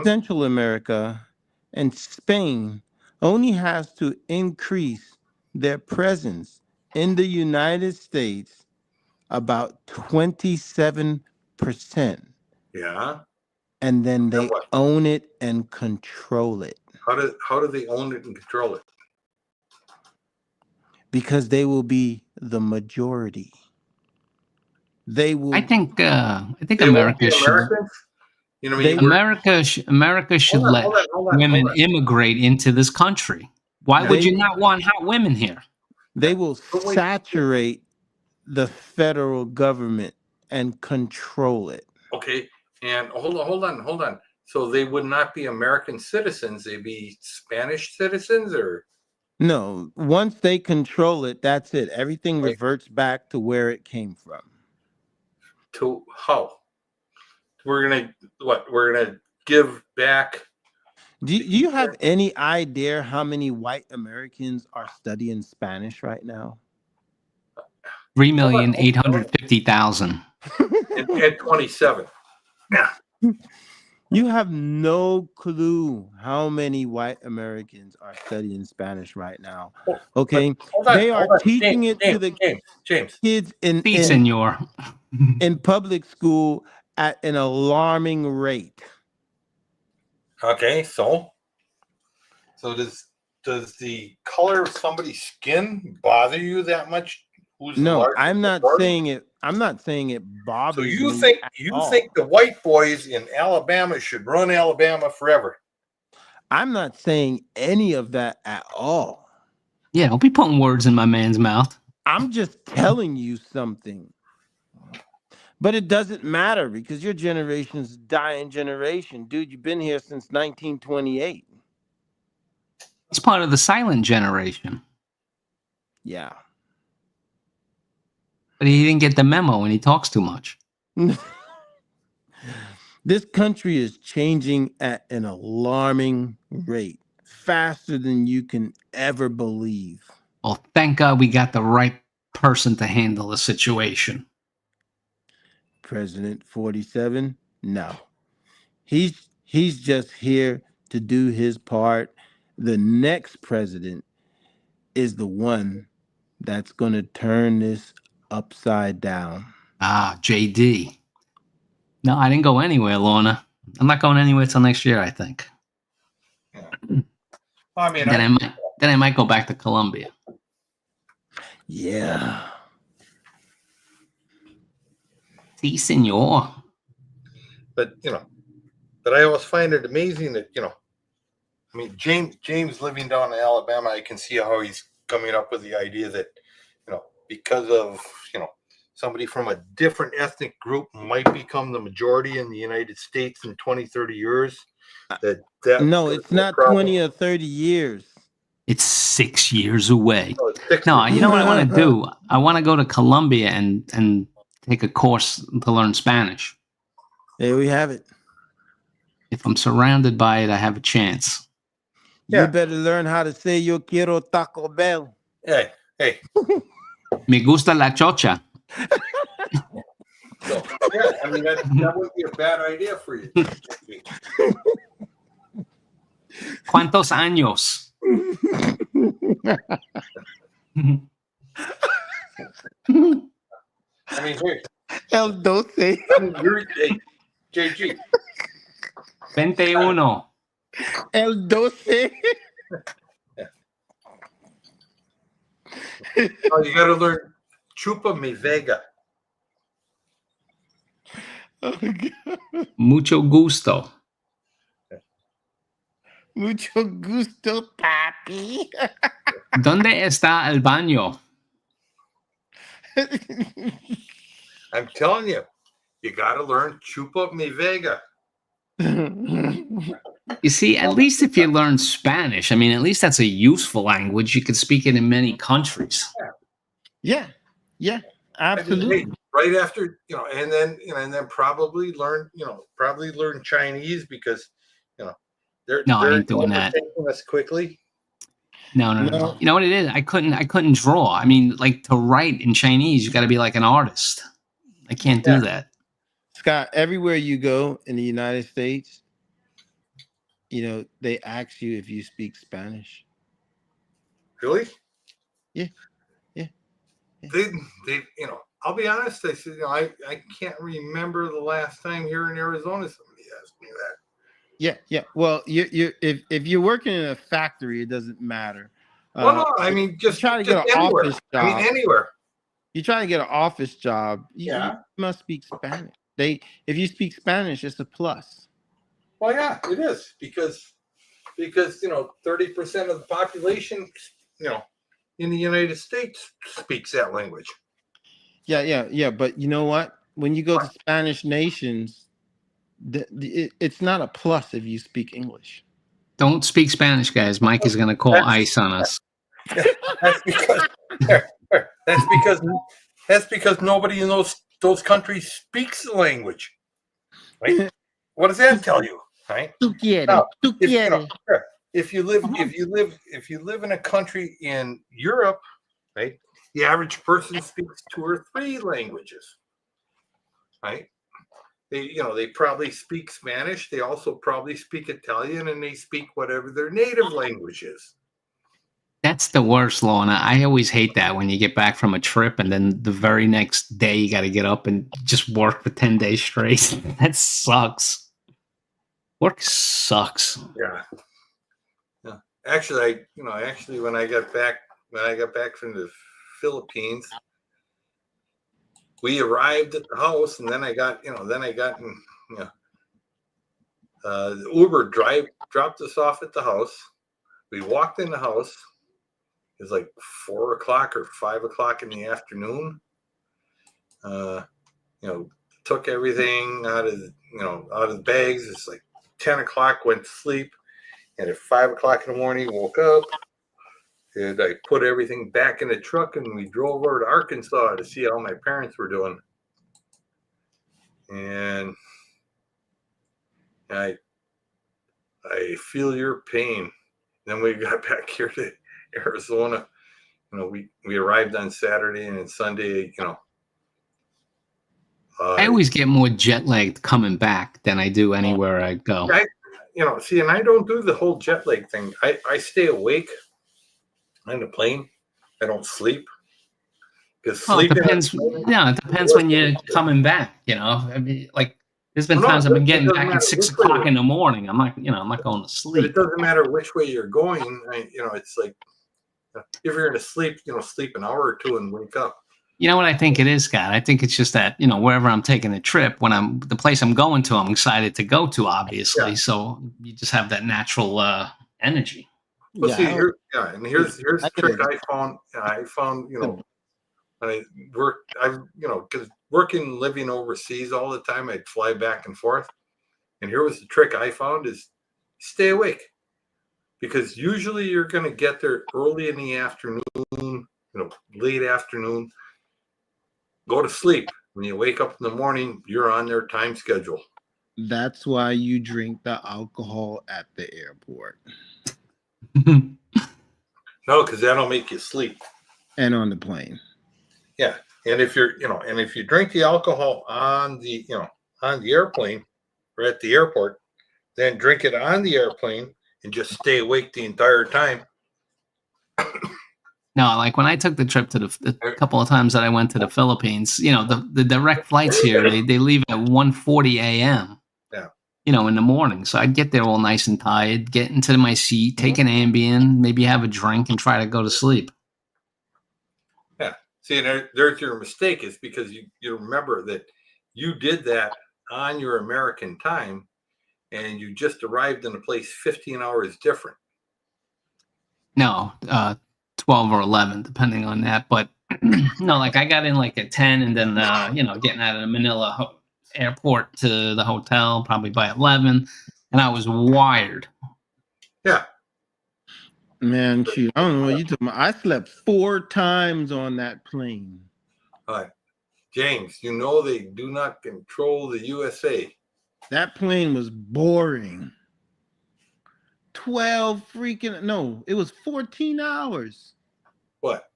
Central America, and Spain only has to increase their presence in the United States about 27%. Yeah. And then they own it and control it. How do they own it and control it? Because they will be the majority. They will. I think America should. America should let women immigrate into this country. Why would you not want hot women here? They will saturate the federal government and control it. Okay, and hold on. So they would not be American citizens. They'd be Spanish citizens, or No, once they control it, that's it. Everything Right. reverts back to where it came from. to how? We're gonna what? We're gonna give back. Do you have any idea how many white Americans are studying Spanish right now? 3,850,000. At 27. Yeah. You have no clue how many white Americans are studying Spanish right now. Okay, Hold on, they are hold on. teaching it to the James. kids Si, senor. in public school at an alarming rate. Okay, so does the color of somebody's skin bother you that much? Who's the No, largest I'm not majority? saying it. I'm not saying it So bothers you me think at you all. think the white boys in Alabama should run Alabama forever? I'm not saying any of that at all. Yeah, don't be putting words in my man's mouth. I'm just telling you something. But it doesn't matter because your generation's a dying generation. Dude, you've been here since 1928. He's part of the silent generation. Yeah. But he didn't get the memo and he talks too much. This country is changing at an alarming rate, faster than you can ever believe. Well, thank God we got the right person to handle the situation. President 47? No. He's just here to do his part. The next president is the one that's going to turn this upside down. Ah, JD. No, I didn't go anywhere, Lorna. I'm not going anywhere till next year, I think. Well, I mean, Then I might go back to Colombia. Yeah. Si, senor. but I always find it amazing that I mean, James living down in Alabama, I can see how he's coming up with the idea that because of somebody from a different ethnic group might become the majority in the United States in 20, 30 years. No, it's not 20 or 30 years. It's 6 years away. No, it's 60. No, you know what I want to do? I want to go to Colombia and take a course to learn Spanish. There we have it. If I'm surrounded by it, I have a chance. You better learn how to say yo quiero Taco Bell. Hey. Me gusta la chocha. So, yeah, I mean, that would be a bad idea for you. ¿Cuántos años? I mean, hey, El doce. you're JG. 21. El doce. Oh, you got to learn chupa mi vega. Oh, God. Mucho gusto. Mucho gusto, papi. ¿Dónde está el baño? I'm telling you, you got to learn chupa mi vega. You see, at least if you learn Spanish, I mean, at least that's a useful language. You could speak it in many countries. Yeah, absolutely. Right after, and then probably learn Chinese because, they're I ain't doing that. overtaking us quickly. No. You know what it is? I couldn't draw. I mean, like to write in Chinese, you got to be like an artist. I can't do that. Scott, everywhere you go in the United States, they ask you if you speak Spanish. Really? Yeah. They I'll be honest. I said, I can't remember the last time here in Arizona somebody asked me that. Yeah. Well, if you're working in a factory, it doesn't matter. Well, no, I mean, just try to get an anywhere. office job. I mean, anywhere. You try to get an office job. You Yeah. must speak Spanish. If you speak Spanish, it's a plus. Well, yeah, it is because 30% of the population, in the United States speaks that language. Yeah. But you know what? When you go to Spanish nations, It's not a plus if you speak English. Don't speak Spanish, guys. Mike is going to call ICE on us. That's because that's because that's because nobody in those countries speaks the language, right? What does that tell you, right? Tú quieres, Now, tú if, quieres. sure, if you live in a country in Europe, right, the average person speaks 2 or 3 languages, right? They probably speak Spanish. They also probably speak Italian, and they speak whatever their native language is. That's the worst, Lorna. I always hate that when you get back from a trip and then the very next day you got to get up and just work for 10 days straight. That sucks. Work sucks. Yeah. Actually, when I got back from the Philippines, we arrived at the house, and then I got in, the Uber dropped us off at the house. We walked in the house. It was like 4 o'clock or 5 o'clock in the afternoon. Took everything out of the bags. It's like 10 o'clock, went to sleep. And at 5 o'clock in the morning, woke up. And I put everything back in the truck, and we drove over to Arkansas to see how my parents were doing. And I feel your pain. Then we got back here to Arizona. We arrived on Saturday, and then Sunday, I always get more jet lagged coming back than I do anywhere I go. And I don't do the whole jet lag thing. I stay awake on the plane. I don't sleep. Because It depends. Yeah, it depends when you're coming back. I mean, like there's been times I've been getting back at 6 o'clock in the morning. I'm not going to sleep. But it doesn't matter which way you're going. It's like if you're going to sleep, sleep an hour or 2 and wake up. You know what I think it is, Scott? I think it's just that, wherever I'm taking a trip, the place I'm going to, I'm excited to go to, obviously. Yeah. So you just have that natural energy. Well, see, here's the trick I found. When I worked, because working, living overseas all the time, I'd fly back and forth. And here was the trick I found is stay awake. Because usually you're going to get there early in the afternoon, late afternoon. Go to sleep. When you wake up in the morning, you're on their time schedule. That's why you drink the alcohol at the airport. No, because that'll make you sleep. And on the plane. Yeah, and if you drink the alcohol on the airplane or at the airport, then drink it on the airplane and just stay awake the entire time. No, like when I took the trip to the couple of times that I went to the Philippines, the direct flights here, they leave at 1:40 a.m. Yeah. In the morning. So I'd get there all nice and tired, get into my seat, take an Ambien, maybe have a drink and try to go to sleep. Yeah. See, there's your mistake is because you remember that you did that on your American time and you just arrived in a place 15 hours different. No, 12 or 11, depending on that. But no, like I got in like at 10 and then, getting out of the Manila airport to the hotel probably by 11. And I was wired. Yeah. Man, shoot, I don't know what you're talking about. I slept 4 times on that plane. All right. James, they do not control the USA. That plane was boring. it was 14 hours. What?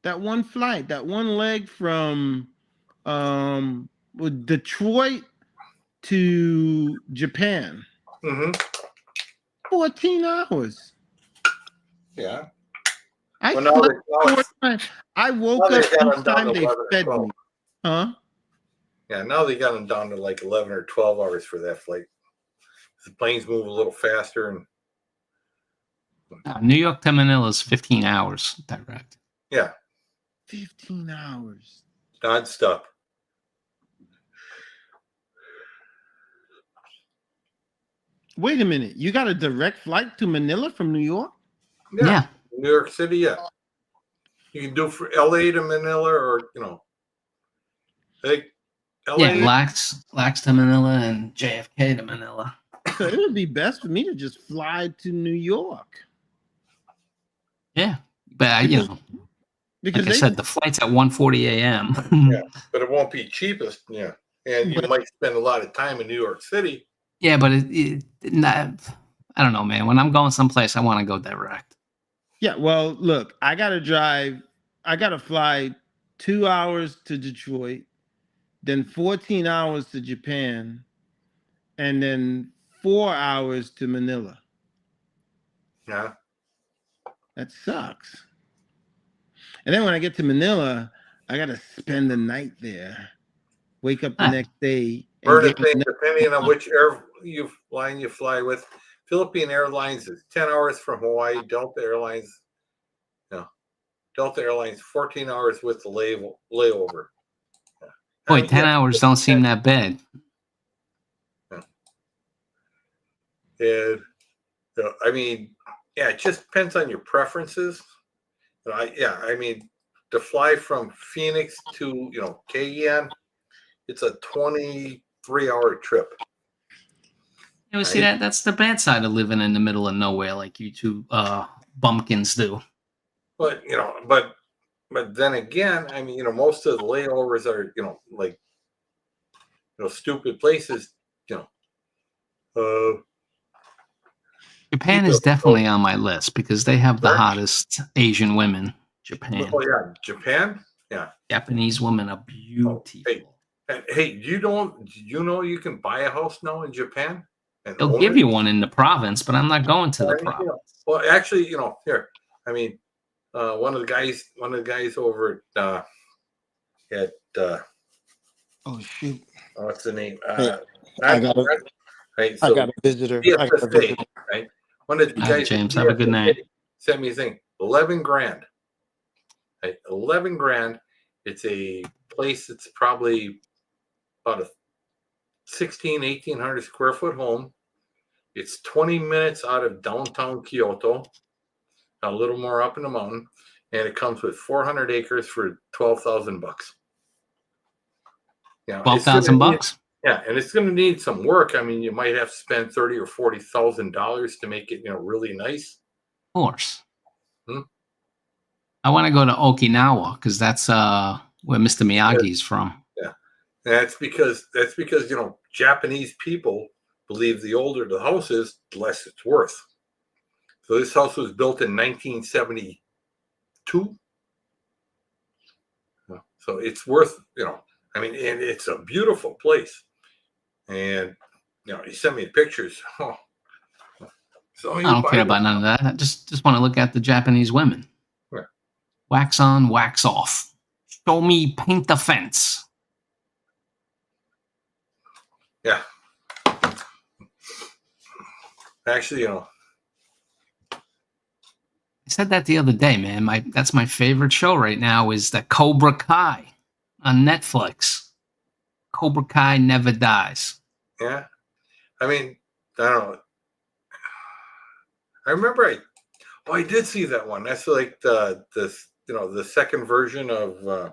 That one flight, that one leg from Detroit to Japan. Mm-hmm. 14 hours. Yeah. I woke up each time they fed me. Huh? Yeah, now they got them down to like 11 or 12 hours for that flight. The planes move a little faster. And New York to Manila is 15 hours direct. Yeah. 15 hours. Non-stop. Wait a minute. You got a direct flight to Manila from New York? Yeah. New York City, yeah. You can do for LA to Manila or, Yeah, LA. Lax to Manila and JFK to Manila. So it would be best for me to just fly to New York Yeah, but because like I they. said, the flight's at 1:40 a.m. Yeah, but it won't be cheapest. Yeah, and you But might spend a lot of time in New York City. Yeah, but I don't know, man. When I'm going someplace, I want to go direct. yeah, well, look, I gotta drive. I gotta fly 2 hours to Detroit, then 14 hours to Japan, and then 4 hours to Manila. Yeah, That sucks. And then when I get to Manila, I gotta spend the night there, wake up the Ah, next day, and Burn a get on thing the depending on next which line you fly with. Philippine Airlines is 10 hours from Hawaii. Delta Airlines 14 hours with the layover. Yeah. I boy, mean, 10 hours don't seem that bad. yeah, I mean, yeah, it just depends on your preferences. I mean, to fly from Phoenix to Cayenne, it's a 23-hour trip. See Right? that's the bad side of living in the middle of nowhere, like you two bumpkins do. But but then again, I mean, most of the layovers are like stupid places. You know, Japan people. is definitely on my list because they have the Sorry? hottest Asian women. Japan, Oh yeah, Japan. Yeah. Japanese women are Oh, hey, beautiful. and hey, you can buy a house now in Japan and They'll own give it? you one in the province, but I'm not going to the I mean, province. well, actually, here. I mean, one of the guys over at Oh shoot! what's the name? Hey, I Not, got a, right. I got So a visitor. I got a DSSA, visitor. right? One of the All right, guys at James, have a good DSSA night. sent me a thing. 11 grand. Right? 11 grand. It's a place that's probably about a 1,800 square foot home. It's 20 minutes out of downtown Kyoto, a little more up in the mountain, and it comes with 400 acres for $12,000. It's going to need, $12,000. yeah, and it's going to need some work. I mean, you might have to spend $30,000 or $40,000 to make it, really nice. Of course. Hmm? I want to go to Okinawa because that's where Mr. Miyagi's from. Yeah, that's because Japanese people believe the older the house is, the less it's worth. So this house was built in 1972. So it's worth, I mean, and it's a beautiful place. And, he sent me pictures. Oh, so I you don't buy care this. about none of that. I just want to look at the Japanese women. Yeah. Wax on, wax off. Show me paint the fence. Yeah. Actually, I said that the other day, man. That's my favorite show right now is the Cobra Kai on Netflix. Cobra Kai never dies. yeah. I mean, I don't know. I remember I did see that one. That's like the second version of the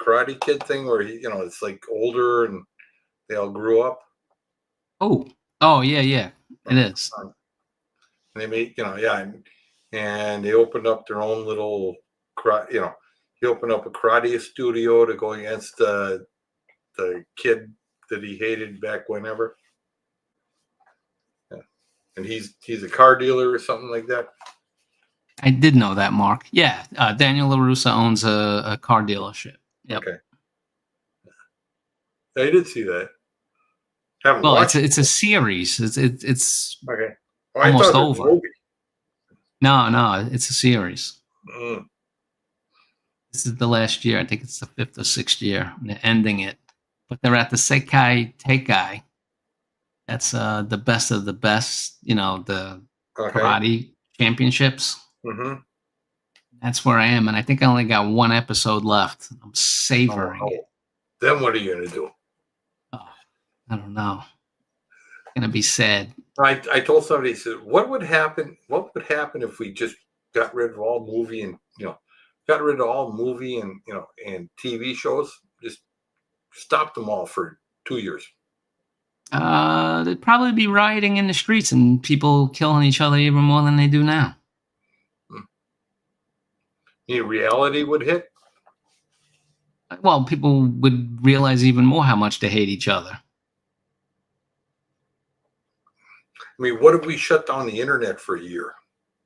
Karate Kid thing where it's like older and they all grew up. Oh yeah, it is. And they made, and they opened up their own little, he opened up a karate studio to go against the kid that he hated back whenever. Yeah. And he's a car dealer or something like that. I did know that, Mark. Yeah, Daniel LaRussa owns a car dealership. Yep. Okay. I did see that. Haven't Well, watched it's a series. It's Okay. Oh, I almost thought it was a over. movie. No, it's a series. Mm. This is the last year. I think it's the 5th or 6th year. And they're ending it. But they're at the Sekai Teikai. That's the best of the best, the Okay. karate championships. Mm-hmm. That's where I am. And I think I only got one episode left. I'm savoring it. Then what are you going to do? Oh, I don't know. It's going to be sad. I told somebody, I said, what would happen if we just got rid of all movie and, and TV shows? Just stopped them all for 2 years? There'd probably be rioting in the streets and people killing each other even more than they do now. Reality would hit. Well, people would realize even more how much they hate each other. I mean, what if we shut down the internet for a year?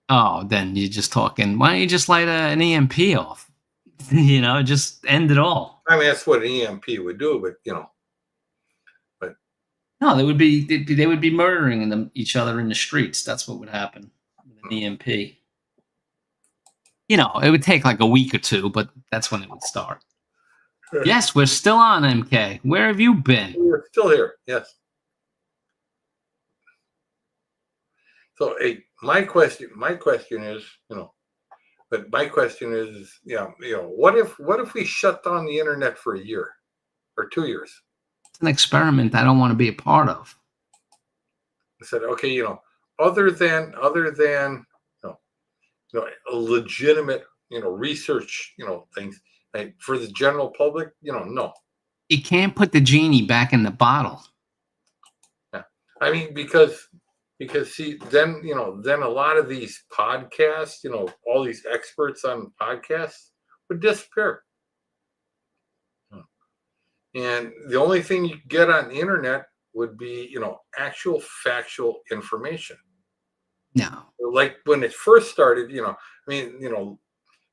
Oh, then you're just talking. Why don't you just light an EMP off? Just end it all. I mean, that's what an EMP would do, but No, they would be murdering each other in the streets. That's what would happen with an EMP. It would take like a week or two, but that's when it would start. Yes, we're still on, MK. Where have you been? we're still here. Yes. So, hey, my question is, what if we shut down the internet for a year or 2 years? It's an experiment I don't want to be a part of. I said, okay, other than a legitimate, research, things like for the general public, no. You can't put the genie back in the bottle. Yeah. I mean, because see, then a lot of these podcasts, all these experts on podcasts would disappear. And the only thing you get on the internet would be, actual factual information. No. Like when it first started,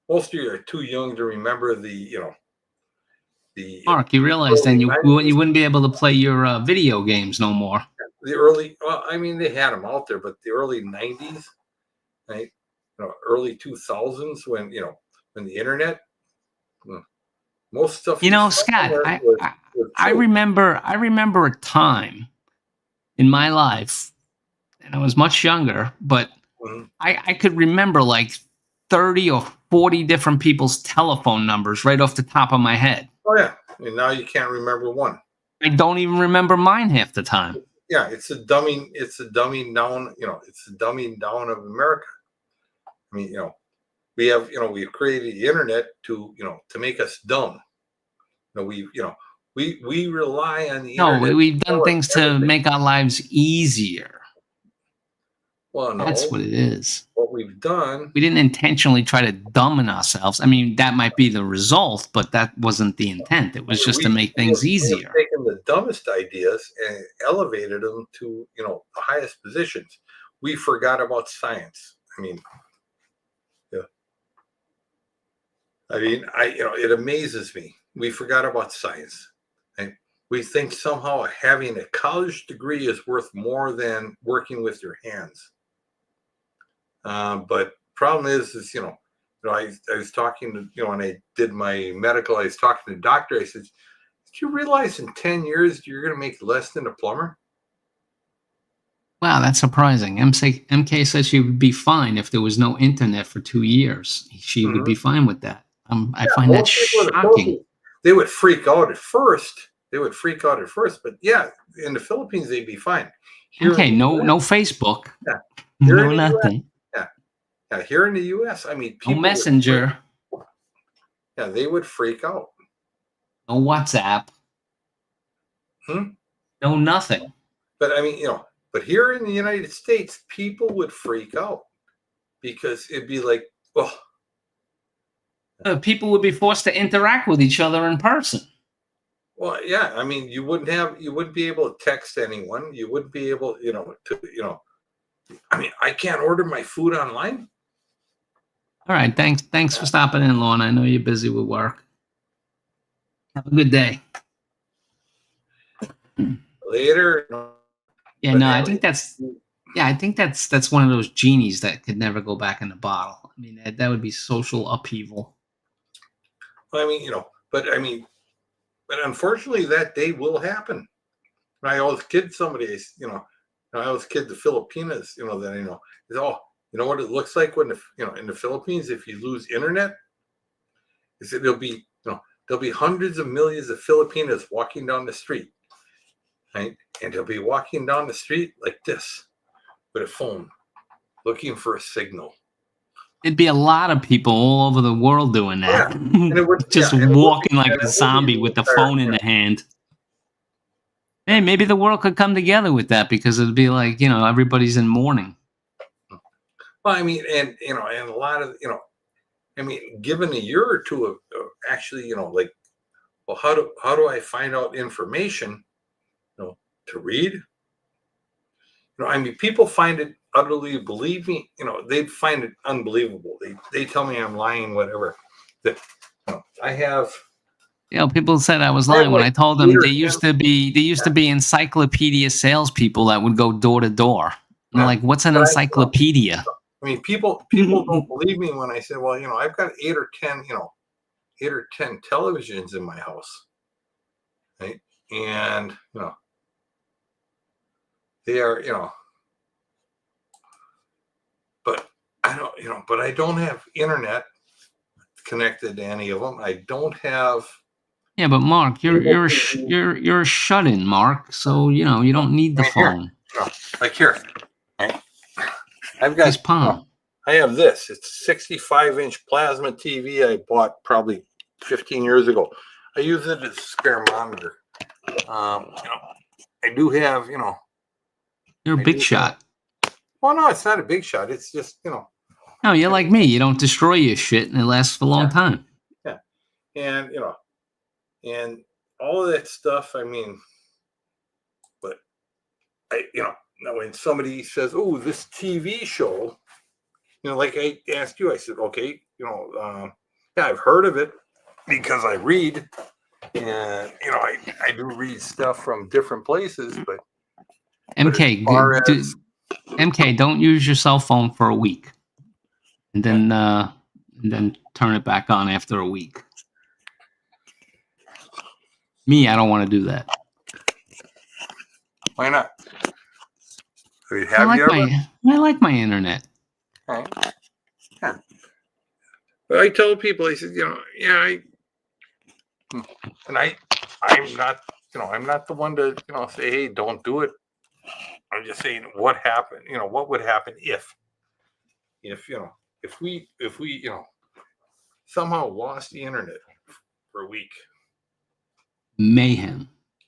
most of you are too young to remember the Mark, you realize then you wouldn't be able to play your video games no more. the early, well, I mean, they had them out there, but the early 90s, right? Early 2000s when the internet, most stuff. Scott, I remember a time in my life, and I was much younger, but I could remember like 30 or 40 different people's telephone numbers right off the top of my head. Oh yeah, and now you can't remember one. I don't even remember mine half the time. Yeah, it's a dumbing down. It's a dumbing down of America. I mean, we've created the internet to make us dumb. We rely on the internet. No, we've done things to make our lives easier. Well, no, that's what it is. What we've done. We didn't intentionally try to dumb ourselves. I mean, that might be the result, but that wasn't the intent. It was just to make things easier. We've taken the dumbest ideas and elevated them to the highest positions. We forgot about science. I mean, yeah. It amazes me. We forgot about science. Right? We think somehow having a college degree is worth more than working with your hands. But problem is I was talking to, when I did my medical, I was talking to the doctor. I said, did you realize in 10 years you're going to make less than a plumber? Wow, that's surprising. MK says she would be fine if there was no internet for 2 years. She would be fine with that. I find that shocking. They would freak out at first. But yeah, in the Philippines, they'd be fine. Okay, no Facebook. Yeah. No nothing. Yeah, here in the U.S., I mean, no Messenger. They would freak out. No WhatsApp. No nothing. But I mean, but here in the United States, people would freak out because it'd be like, oh. People would be forced to interact with each other in person. Well, yeah, I mean, you wouldn't be able to text anyone. You wouldn't be able, I mean, I can't order my food online. All right, thanks for stopping in, Lorna. I know you're busy with work. Have a good day. Later. Yeah, no, I think that's one of those genies that could never go back in the bottle. I mean, that would be social upheaval. I mean, but unfortunately, that day will happen. I always kid somebody, I always kid the Filipinas, that is, you know what it looks like when in the Philippines, if you lose internet, is that there'll be hundreds of millions of Filipinos walking down the street, right? And they'll be walking down the street like this with a phone, looking for a signal, there'd be a lot of people all over the world doing that. And it would Just and it would walking like and a it would be zombie the with the entire- phone in the hand. Hey, maybe the world could come together with that because it'd be like, everybody's in mourning. Well, I mean, and and a lot of I mean, given a year or two of actually, like, well, how do I find out information, to read? I mean, people find it utterly believe me, they'd find it unbelievable. They tell me I'm lying, whatever. That I have. People said I was I have lying when like I told 8 them or they 10 used to be encyclopedia salespeople that would go door to door. And they're Yeah. like, what's an But encyclopedia? I mean, people don't believe me when I say, well, I've got 8 or 10, 8 or 10 televisions in my house, right? And they are, but I don't, but I don't have internet connected to any of them. I don't have. Yeah, but Mark, you're shut in, Mark. So you don't need the phone. Like here, right? I've Nice got. palm. I have this. It's 65-inch plasma TV I bought probably 15 years ago. I use it as a spare monitor. I do have, You're a I big do shot. well, no, it's not a big shot. It's just, No, you're like me. You don't destroy your shit, and it lasts for a long time. and and all of that stuff. I mean, but now when somebody says, "Oh, this TV show," like I asked you, I said, "Okay, yeah, I've heard of it because I read, and I do read stuff from different places, but MK, as far as MK, don't use your cell phone for a week, and then turn it back on after a week. Me, I don't want to do that. why not? I mean, I have like you ever? I like my internet. Right. Yeah. But I tell people, I said, yeah, and I'm not, I'm not the one to, say, hey, don't do it. I'm just saying what happened, what would happen if we, somehow lost the internet for a week. Mayhem,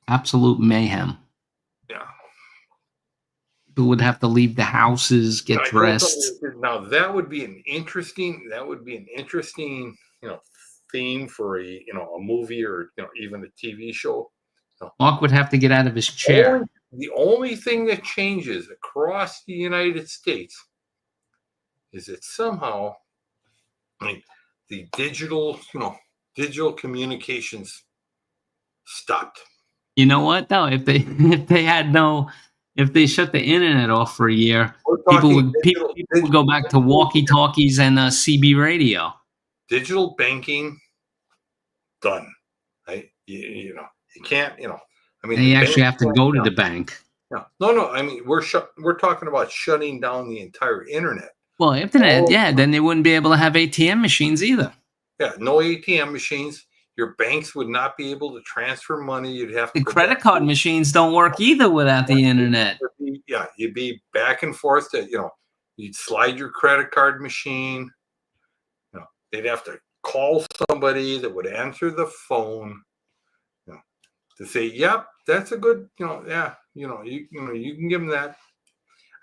absolute mayhem. Yeah. People would have to leave the houses, get I told dressed. somebody, now that would be an interesting, theme for a movie or even a TV show. Mark would have to get out of his chair. The only thing that changes across the United States is that somehow, the digital communications stopped. You know what though? If they shut the internet off for a year, people would go back to walkie-talkies and CB radio. Digital banking done. Right? You can't. I mean, they actually have to go to the bank. No. I mean, we're talking about shutting down the entire internet. Well, internet, then they wouldn't be able to have ATM machines either. Yeah, no ATM machines. Your banks would not be able to transfer money. You'd have to. The credit card machines don't work either without the internet. You'd be back and forth to, you'd slide your credit card machine. They'd have to call somebody that would answer the phone, to say, yep, that's a good, yeah, you can give them that.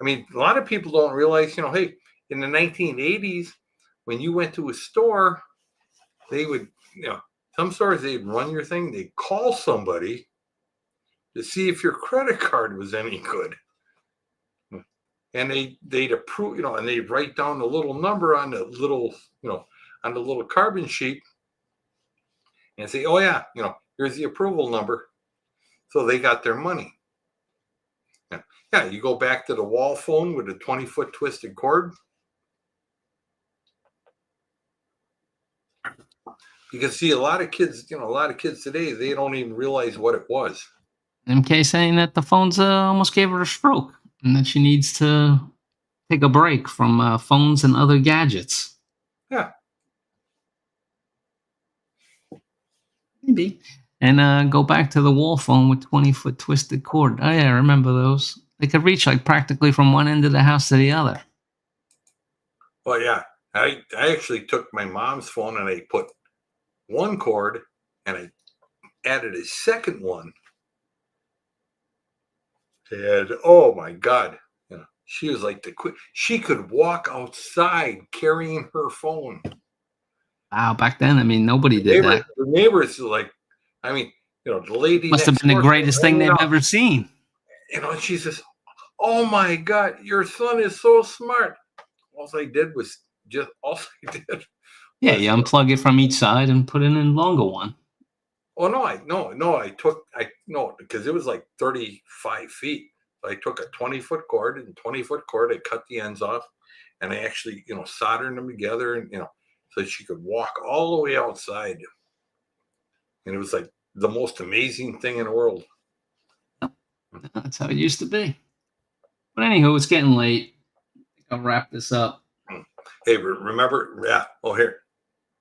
I mean, a lot of people don't realize, hey, in the 1980s, when you went to a store, they would, some stores, they'd run your thing, they'd call somebody to see if your credit card was any good. And they'd approve, and they'd write down the little number on the little, on the little carbon sheet and say, oh yeah, here's the approval number. So they got their money. Yeah, you go back to the wall phone with a 20-foot twisted cord. You can see a lot of kids today, they don't even realize what it was. MK saying that the phones almost gave her a stroke and that she needs to take a break from phones and other gadgets. Yeah. Maybe. And go back to the wall phone with 20-foot twisted cord. Oh, yeah, I remember those. They could reach like practically from one end of the house to the other. Well, yeah. I actually took my mom's phone and I put one cord and I added a second one. And oh my God, she was like she could walk outside carrying her phone. Wow, back then, I mean, nobody did that. The neighbors were like, I mean, the lady Must have next been the door greatest thing they've ever seen. And she says, "Oh my God, your son is so smart." All I did was Yeah, you unplug it from each side and put in a longer one. Oh no, because it was like 35 feet. I took a 20-foot cord and 20-foot cord. I cut the ends off, and I actually, soldered them together, and so she could walk all the way outside. And it was like the most amazing thing in the world. That's how it used to be. But anywho, it's getting late. I'll wrap this up. Hey, remember? Yeah. Oh, here.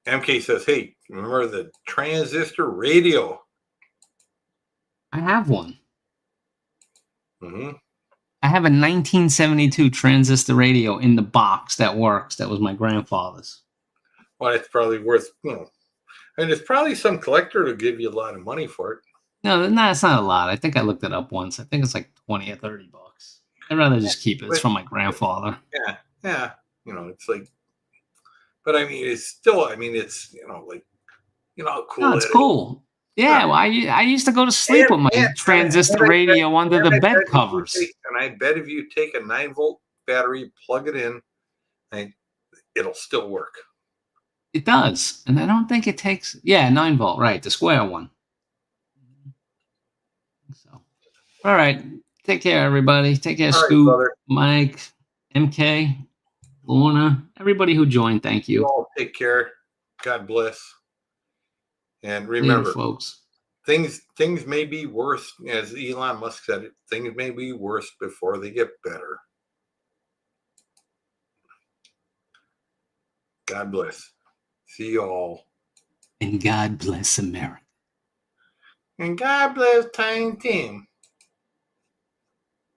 MK says, "Hey, remember the transistor radio?" I have one. Mm-hmm. I have a 1972 transistor radio in the box that works. That was my grandfather's. Well, it's probably worth, and it's probably some collector to give you a lot of money for it. No, it's not a lot. I think I looked it up once. I think it's like 20 or 30 bucks. I'd rather just keep it. It's from my grandfather. Yeah. It's like, but I mean, it's still, it's, like, how cool. No, it's cool. Yeah, well, I used to go to sleep with my transistor radio under the bed covers. And I bet if you take a 9-volt battery, plug it in, and it'll still work. It does. And I don't think it takes, 9-volt, right, the square one. So, all right. Take care, everybody. Take care, Scoop, right, Mike, MK, Lorna, everybody who joined. Thank you. You all take care. God bless. And remember, folks, things may be worse, as Elon Musk said it, things may be worse before they get better. God bless. See you all. And God bless America. And God bless Tiny Tim.